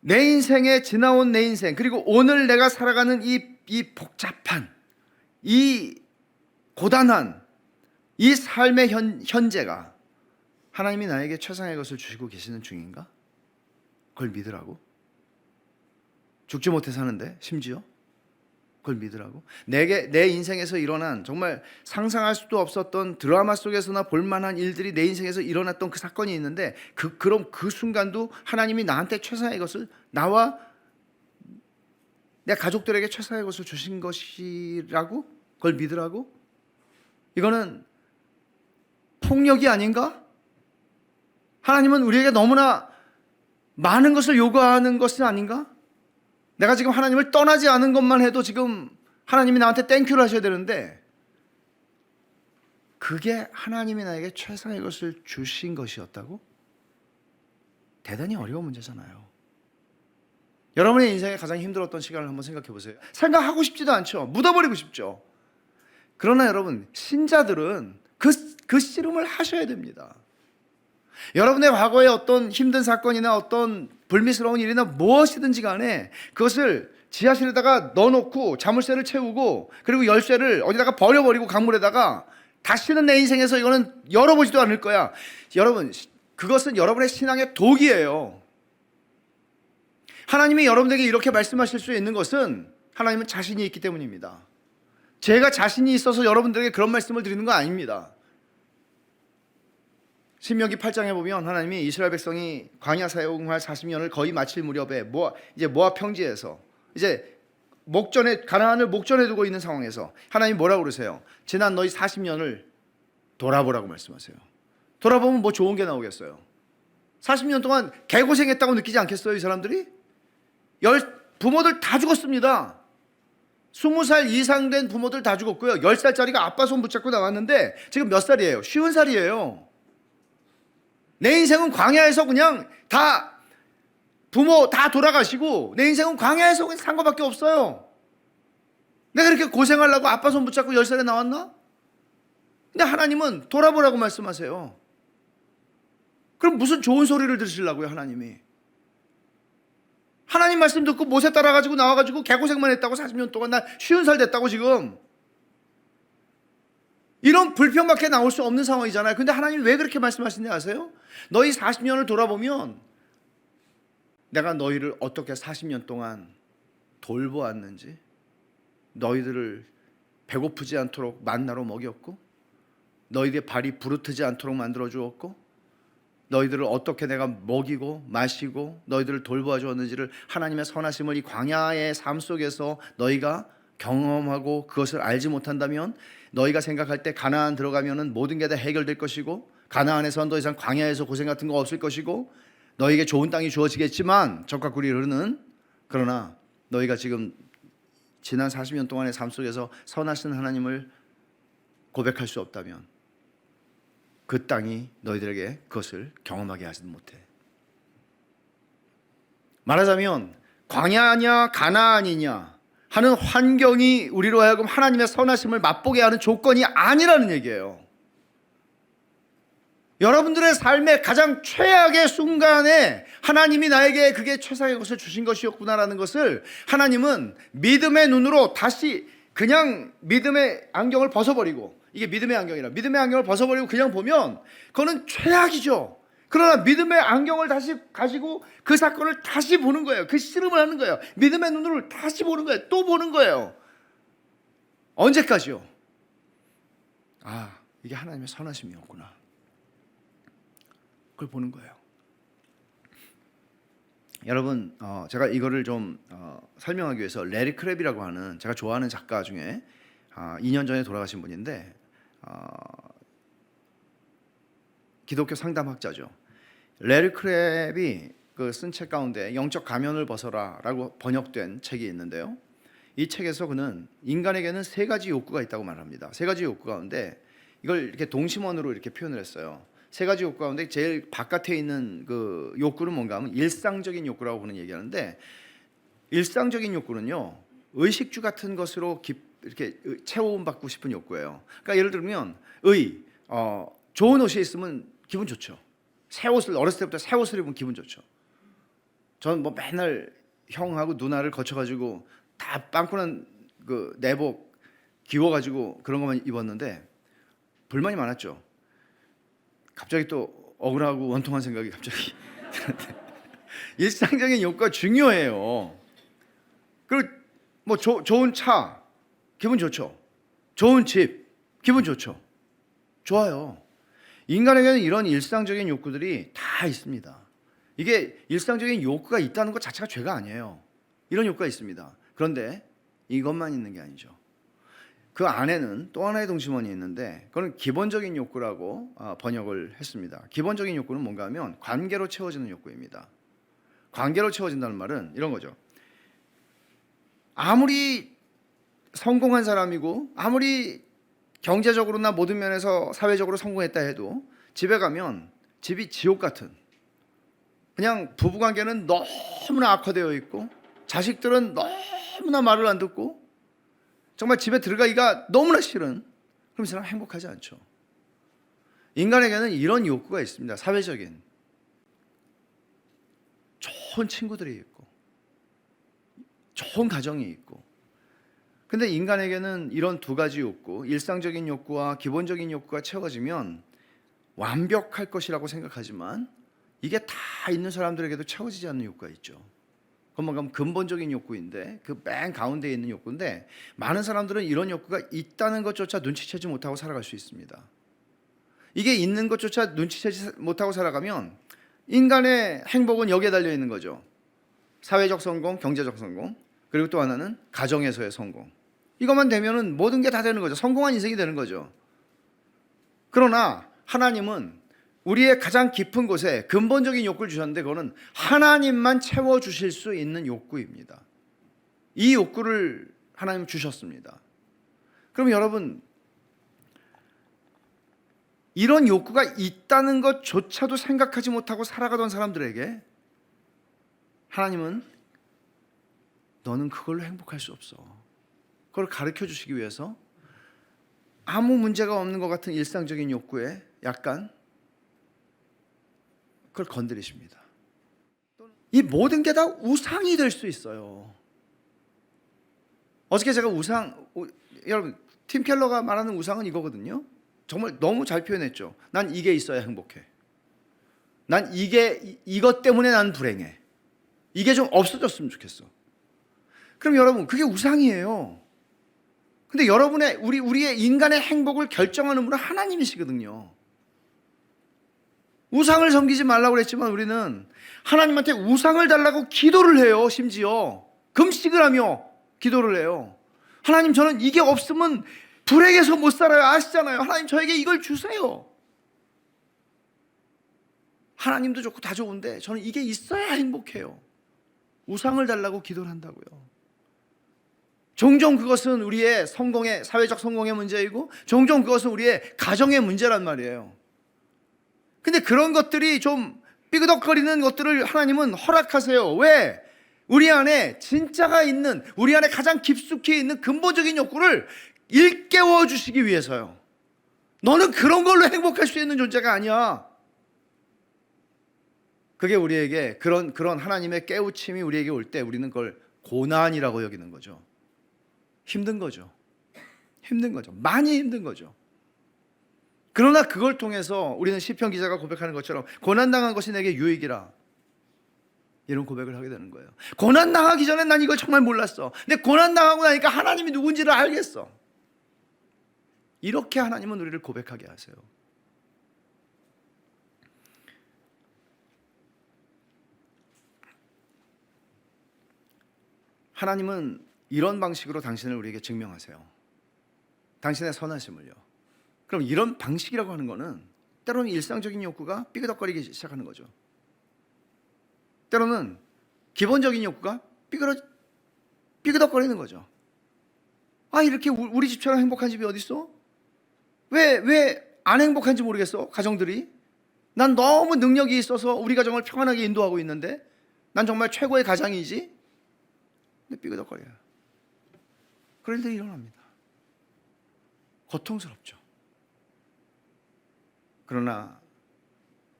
내 인생에 지나온 내 인생, 그리고 오늘 내가 살아가는 이 복잡한, 이 고단한 이 삶의 현재가 하나님이 나에게 최상의 것을 주시고 계시는 중인가? 그걸 믿으라고? 죽지 못해 사는데 심지어 그걸 믿으라고? 내 인생에서 일어난 정말 상상할 수도 없었던 드라마 속에서나 볼만한 일들이 내 인생에서 일어났던 그 사건이 있는데 그럼 그 순간도 하나님이 나한테 최상의 것을, 나와 내 가족들에게 최상의 것을 주신 것이라고? 그걸 믿으라고? 이거는 폭력이 아닌가? 하나님은 우리에게 너무나 많은 것을 요구하는 것은 아닌가? 내가 지금 하나님을 떠나지 않은 것만 해도 지금 하나님이 나한테 땡큐를 하셔야 되는데, 그게 하나님이 나에게 최상의 것을 주신 것이었다고? 대단히 어려운 문제잖아요. 여러분의 인생에 가장 힘들었던 시간을 한번 생각해 보세요. 생각하고 싶지도 않죠. 묻어버리고 싶죠. 그러나 여러분, 신자들은 그 씨름을 하셔야 됩니다. 여러분의 과거에 어떤 힘든 사건이나 어떤 불미스러운 일이나 무엇이든지 간에 그것을 지하실에다가 넣어놓고 자물쇠를 채우고 그리고 열쇠를 어디다가 버려버리고 강물에다가 다시는 내 인생에서 이거는 열어보지도 않을 거야. 여러분, 그것은 여러분의 신앙의 독이에요. 하나님이 여러분에게 이렇게 말씀하실 수 있는 것은 하나님은 자신이 있기 때문입니다. 제가 자신이 있어서 여러분들에게 그런 말씀을 드리는 거 아닙니다. 신명기 8장에 보면 하나님이 이스라엘 백성이 광야 사용할 40년을 거의 마칠 무렵에 모압 평지에서 이제 가나안을 목전에 두고 있는 상황에서 하나님 뭐라고 그러세요? 지난 너희 40년을 돌아보라고 말씀하세요. 돌아보면 뭐 좋은 게 나오겠어요? 40년 동안 개고생했다고 느끼지 않겠어요, 이 사람들이? 부모들 다 죽었습니다. 20살 이상 된 부모들 다 죽었고요. 10살짜리가 아빠 손 붙잡고 나왔는데 지금 몇 살이에요? 50살이에요. 내 인생은 광야에서 그냥 다 부모 다 돌아가시고 내 인생은 광야에서 그냥 산 것밖에 없어요. 내가 이렇게 고생하려고 아빠 손 붙잡고 10살에 나왔나? 근데 하나님은 돌아보라고 말씀하세요. 그럼 무슨 좋은 소리를 들으시려고요, 하나님이? 하나님 말씀 듣고 모세 따라가지고 나와가지고 개고생만 했다고 40년 동안 나 50살 됐다고 지금 이런 불평밖에 나올 수 없는 상황이잖아요. 근데 하나님이 왜 그렇게 말씀하시는지 아세요? 너희 40년을 돌아보면 내가 너희를 어떻게 40년 동안 돌보았는지, 너희들을 배고프지 않도록 만나로 먹였고, 너희들의 발이 부르트지 않도록 만들어 주었고, 너희들을 어떻게 내가 먹이고 마시고 너희들을 돌보아 주었는지를 하나님의 선하심을 이 광야의 삶 속에서 너희가 경험하고 그것을 알지 못한다면 너희가 생각할 때 가나안 들어가면은 모든 게 다 해결될 것이고, 가나안에서는 더 이상 광야에서 고생 같은 거 없을 것이고, 너희에게 좋은 땅이 주어지겠지만 적과 꿀이 흐르는, 그러나 너희가 지금 지난 40년 동안의 삶 속에서 선하신 하나님을 고백할 수 없다면 그 땅이 너희들에게 그것을 경험하게 하지 못해. 말하자면 광야냐 가나안이냐 하는 환경이 우리로 하여금 하나님의 선하심을 맛보게 하는 조건이 아니라는 얘기예요. 여러분들의 삶의 가장 최악의 순간에 하나님이 나에게 그게 최상의 것을 주신 것이었구나라는 것을 하나님은 믿음의 눈으로 다시 그냥 믿음의 안경을 벗어버리고, 이게 믿음의 안경이라, 믿음의 안경을 벗어버리고 그냥 보면 그거는 최악이죠. 그러나 믿음의 안경을 다시 가지고 그 사건을 다시 보는 거예요. 그 씨름을 하는 거예요. 믿음의 눈으로 다시 보는 거예요. 또 보는 거예요. 언제까지요? 아, 이게 하나님의 선하심이었구나. 그걸 보는 거예요. 여러분, 제가 이거를 좀 설명하기 위해서 레리 크랩이라고 하는 제가 좋아하는 작가 중에 2년 전에 돌아가신 분인데 기독교 상담학자죠. 레리 크랩이 그 쓴 책 가운데 영적 가면을 벗어라라고 번역된 책이 있는데요. 이 책에서 그는 인간에게는 세 가지 욕구가 있다고 말합니다. 세 가지 욕구 가운데 이걸 이렇게 동심원으로 이렇게 표현을 했어요. 세 가지 욕구 가운데 제일 바깥에 있는 그 욕구는 뭔가 하면 일상적인 욕구라고 그는 얘기하는데, 일상적인 욕구는요 의식주 같은 것으로 이렇게 채워받고 싶은 욕구예요. 그러니까 예를 들면 좋은 옷이 있으면 기분 좋죠. 새 옷을 어렸을 때부터 새 옷을 입으면 기분 좋죠. 저는 뭐 맨날 형하고 누나를 거쳐가지고 다 빵꾸난 그 내복 기워가지고 그런 것만 입었는데 불만이 많았죠. 갑자기 또 억울하고 원통한 생각이 갑자기 일상적인 욕구가 중요해요. 그리고 뭐 좋은 차 기분 좋죠. 좋은 집 기분 좋죠. 좋아요. 인간에게는 이런 일상적인 욕구들이 다 있습니다. 이게 일상적인 욕구가 있다는 것 자체가 죄가 아니에요. 이런 욕구가 있습니다. 그런데 이것만 있는 게 아니죠. 그 안에는 또 하나의 동심원이 있는데 그건 기본적인 욕구라고 번역을 했습니다. 기본적인 욕구는 뭔가 하면 관계로 채워지는 욕구입니다. 관계로 채워진다는 말은 이런 거죠. 아무리 성공한 사람이고 아무리 경제적으로나 모든 면에서 사회적으로 성공했다 해도 집에 가면 집이 지옥 같은, 그냥 부부관계는 너무나 악화되어 있고 자식들은 너무나 말을 안 듣고 정말 집에 들어가기가 너무나 싫은, 그럼 이 사람 행복하지 않죠. 인간에게는 이런 욕구가 있습니다. 사회적인 좋은 친구들이 있고 좋은 가정이 있고. 근데 인간에게는 이런 두 가지 욕구, 일상적인 욕구와 기본적인 욕구가 채워지면 완벽할 것이라고 생각하지만 이게 다 있는 사람들에게도 채워지지 않는 욕구가 있죠. 그건 근본적인 욕구인데, 그 맨 가운데에 있는 욕구인데, 많은 사람들은 이런 욕구가 있다는 것조차 눈치채지 못하고 살아갈 수 있습니다. 이게 있는 것조차 눈치채지 못하고 살아가면 인간의 행복은 여기에 달려 있는 거죠. 사회적 성공, 경제적 성공, 그리고 또 하나는 가정에서의 성공. 이것만 되면은 모든 게 다 되는 거죠. 성공한 인생이 되는 거죠. 그러나 하나님은 우리의 가장 깊은 곳에 근본적인 욕구를 주셨는데, 그거는 하나님만 채워주실 수 있는 욕구입니다. 이 욕구를 하나님 주셨습니다. 그럼 여러분, 이런 욕구가 있다는 것조차도 생각하지 못하고 살아가던 사람들에게 하나님은 너는 그걸로 행복할 수 없어, 그걸 가르쳐 주시기 위해서 아무 문제가 없는 것 같은 일상적인 욕구에 약간 그걸 건드리십니다. 이 모든 게 다 우상이 될 수 있어요. 어저께 제가 여러분, 팀 켈러가 말하는 우상은 이거거든요. 정말 너무 잘 표현했죠. 난 이게 있어야 행복해. 난 이것 때문에 난 불행해. 이게 좀 없어졌으면 좋겠어. 그럼 여러분, 그게 우상이에요. 근데 우리의 인간의 행복을 결정하는 분은 하나님이시거든요. 우상을 섬기지 말라고 그랬지만 우리는 하나님한테 우상을 달라고 기도를 해요. 심지어 금식을 하며 기도를 해요. 하나님, 저는 이게 없으면 불행해서 못 살아요. 아시잖아요. 하나님, 저에게 이걸 주세요. 하나님도 좋고 다 좋은데 저는 이게 있어야 행복해요. 우상을 달라고 기도를 한다고요. 종종 그것은 우리의 사회적 성공의 문제이고, 종종 그것은 우리의 가정의 문제란 말이에요. 근데 그런 것들이 좀 삐그덕거리는 것들을 하나님은 허락하세요. 왜? 우리 안에 진짜가 있는, 우리 안에 가장 깊숙이 있는 근본적인 욕구를 일깨워 주시기 위해서요. 너는 그런 걸로 행복할 수 있는 존재가 아니야. 그게 우리에게 그런 하나님의 깨우침이 우리에게 올 때 우리는 그걸 고난이라고 여기는 거죠. 힘든 거죠. 많이 힘든 거죠. 그러나 그걸 통해서 우리는 시편 기자가 고백하는 것처럼 고난당한 것이 내게 유익이라, 이런 고백을 하게 되는 거예요. 고난당하기 전에 난 이걸 정말 몰랐어. 근데 고난당하고 나니까 하나님이 누군지를 알겠어. 이렇게 하나님은 우리를 고백하게 하세요. 하나님은 이런 방식으로 당신을 우리에게 증명하세요. 당신의 선하심을요. 그럼 이런 방식이라고 하는 거는 때로는 일상적인 욕구가 삐그덕거리기 시작하는 거죠. 때로는 기본적인 욕구가 삐그덕거리는 거죠. 아, 이렇게 우리 집처럼 행복한 집이 어디 있어? 왜 안 행복한지 모르겠어, 가정들이. 난 너무 능력이 있어서 우리 가정을 평안하게 인도하고 있는데, 난 정말 최고의 가장이지. 근데 삐그덕거려요. 그럴 일이 일어납니다. 고통스럽죠. 그러나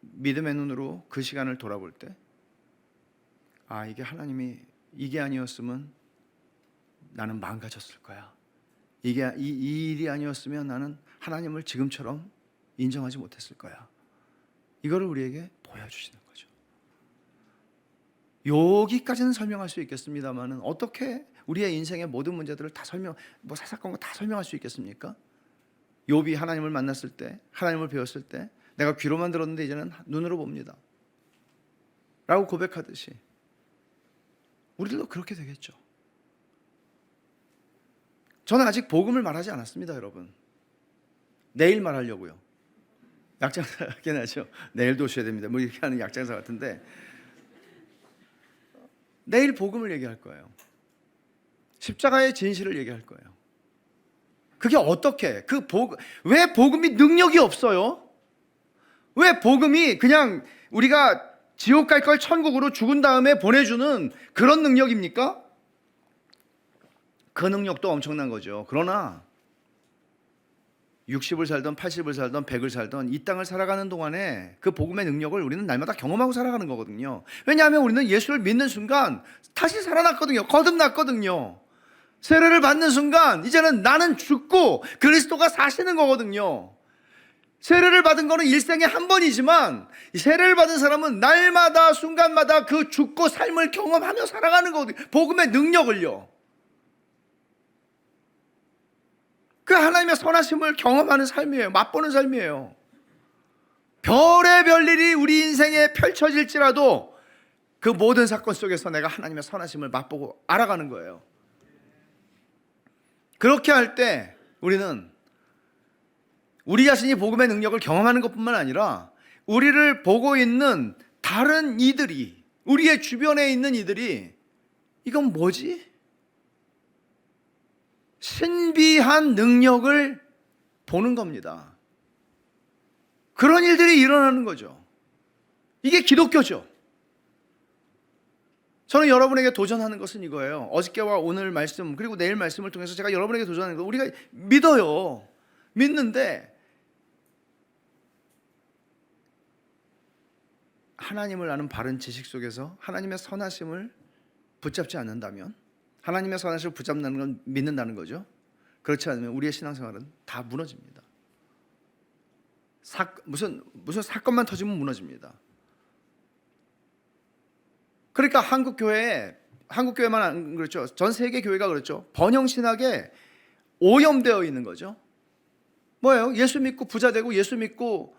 믿음의 눈으로 그 시간을 돌아볼 때, 아, 이게 하나님이 이게 아니었으면 나는 망가졌을 거야. 이 일이 아니었으면 나는 하나님을 지금처럼 인정하지 못했을 거야. 이거를 우리에게 보여주시는 거죠. 여기까지는 설명할 수 있겠습니다만은 어떻게 우리의 인생의 모든 문제들을 다 사사건건 다 설명할 수 있겠습니까? 욥이 하나님을 만났을 때, 하나님을 배웠을 때, 내가 귀로만 들었는데 이제는 눈으로 봅니다 라고 고백하듯이 우리들도 그렇게 되겠죠. 저는 아직 복음을 말하지 않았습니다, 여러분. 내일 말하려고요. 약장사 같긴 하죠. 내일도 오셔야 됩니다. 뭐 이렇게 하는 약장사 같은데, 내일 복음을 얘기할 거예요. 십자가의 진실을 얘기할 거예요. 그게 어떻게, 왜 복음이 능력이 없어요? 왜 복음이 그냥 우리가 지옥 갈 걸 천국으로 죽은 다음에 보내주는 그런 능력입니까? 그 능력도 엄청난 거죠. 그러나 60을 살던 80을 살던 100을 살던 이 땅을 살아가는 동안에 그 복음의 능력을 우리는 날마다 경험하고 살아가는 거거든요. 왜냐하면 우리는 예수를 믿는 순간 다시 살아났거든요. 거듭났거든요. 세례를 받는 순간 이제는 나는 죽고 그리스도가 사시는 거거든요. 세례를 받은 거는 일생에 한 번이지만 세례를 받은 사람은 날마다 순간마다 그 죽고 삶을 경험하며 살아가는 거거든요. 복음의 능력을요. 그 하나님의 선하심을 경험하는 삶이에요. 맛보는 삶이에요. 별의 일이 우리 인생에 펼쳐질지라도 그 모든 사건 속에서 내가 하나님의 선하심을 맛보고 알아가는 거예요. 그렇게 할 때 우리는 우리 자신이 복음의 능력을 경험하는 것뿐만 아니라 우리를 보고 있는 다른 이들이, 우리의 주변에 있는 이들이 이건 뭐지? 신비한 능력을 보는 겁니다. 그런 일들이 일어나는 거죠. 이게 기독교죠. 저는 여러분에게 도전하는 것은 이거예요. 어저께와 오늘 말씀 그리고 내일 말씀을 통해서 제가 여러분에게 도전하는 거, 우리가 믿어요. 믿는데 하나님을 아는 바른 지식 속에서 하나님의 선하심을 붙잡지 않는다면, 하나님의 선하심을 붙잡는 건 믿는다는 거죠. 그렇지 않으면 우리의 신앙생활은 다 무너집니다. 무슨 사건만 터지면 무너집니다. 그러니까 한국교회만 안 그렇죠. 전 세계 교회가 그렇죠. 번영신학에 오염되어 있는 거죠. 뭐예요? 예수 믿고 부자 되고, 예수 믿고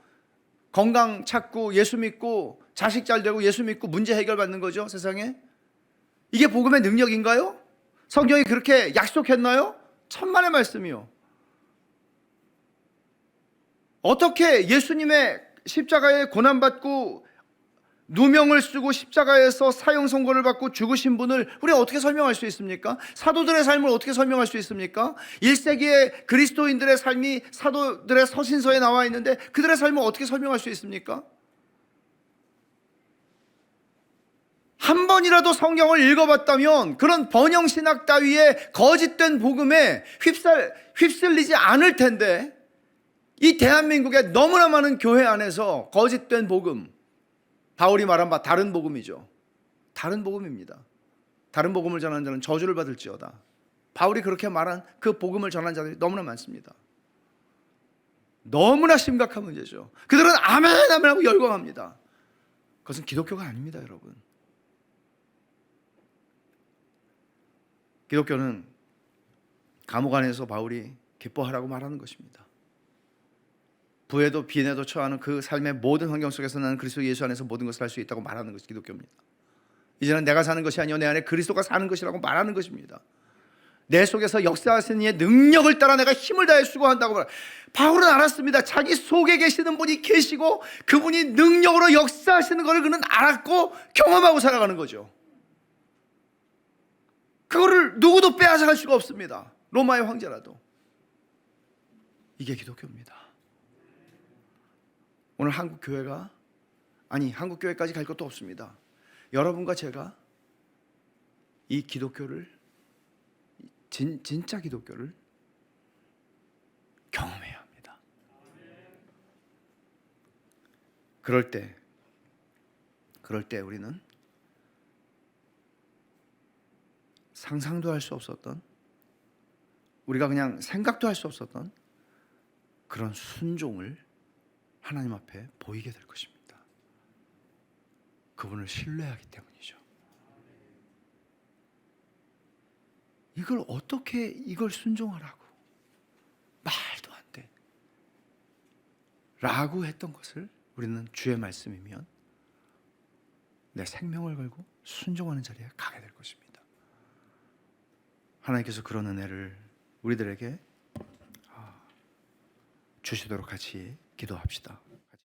건강 찾고, 예수 믿고 자식 잘 되고, 예수 믿고 문제 해결받는 거죠. 세상에. 이게 복음의 능력인가요? 성경이 그렇게 약속했나요? 천만의 말씀이요. 어떻게 예수님의 십자가에 고난받고 누명을 쓰고 십자가에서 사형 선고를 받고 죽으신 분을 우리가 어떻게 설명할 수 있습니까? 사도들의 삶을 어떻게 설명할 수 있습니까? 1세기의 그리스도인들의 삶이 사도들의 서신서에 나와 있는데 그들의 삶을 어떻게 설명할 수 있습니까? 한 번이라도 성경을 읽어봤다면 그런 번영신학 따위의 거짓된 복음에 휩쓸리지 않을 텐데, 이 대한민국의 너무나 많은 교회 안에서 거짓된 복음, 바울이 말한 바 다른 복음이죠. 다른 복음입니다. 다른 복음을 전하는 자는 저주를 받을지어다. 바울이 그렇게 말한 그 복음을 전하는 자들이 너무나 많습니다. 너무나 심각한 문제죠. 그들은 아멘 아멘 하고 열광합니다. 그것은 기독교가 아닙니다, 여러분. 기독교는 감옥 안에서 바울이 기뻐하라고 말하는 것입니다. 부에도 빈에도 처하는 그 삶의 모든 환경 속에서 나는 그리스도 예수 안에서 모든 것을 할 수 있다고 말하는 것이 기독교입니다. 이제는 내가 사는 것이 아니요 내 안에 그리스도가 사는 것이라고 말하는 것입니다. 내 속에서 역사하시는 이의 능력을 따라 내가 힘을 다해 수고한다고 말합니다. 바울은 알았습니다. 자기 속에 계시는 분이 계시고 그분이 능력으로 역사하시는 것을 그는 알았고 경험하고 살아가는 거죠. 그거를 누구도 빼앗아갈 수가 없습니다. 로마의 황제라도. 이게 기독교입니다. 오늘 한국교회까지 갈 것도 없습니다. 여러분과 제가 이 기독교를, 진짜 기독교를 경험해야 합니다. 그럴 때 우리는 상상도 할 수 없었던, 우리가 그냥 생각도 할 수 없었던 그런 순종을 하나님 앞에 보이게 될 것입니다. 그분을 신뢰하기 때문이죠. 이걸 어떻게 이걸 순종하라고, 말도 안 돼 라고 했던 것을 우리는 주의 말씀이면 내 생명을 걸고 순종하는 자리에 가게 될 것입니다. 하나님께서 그런 은혜를 우리들에게 주시도록 같이 기도합시다.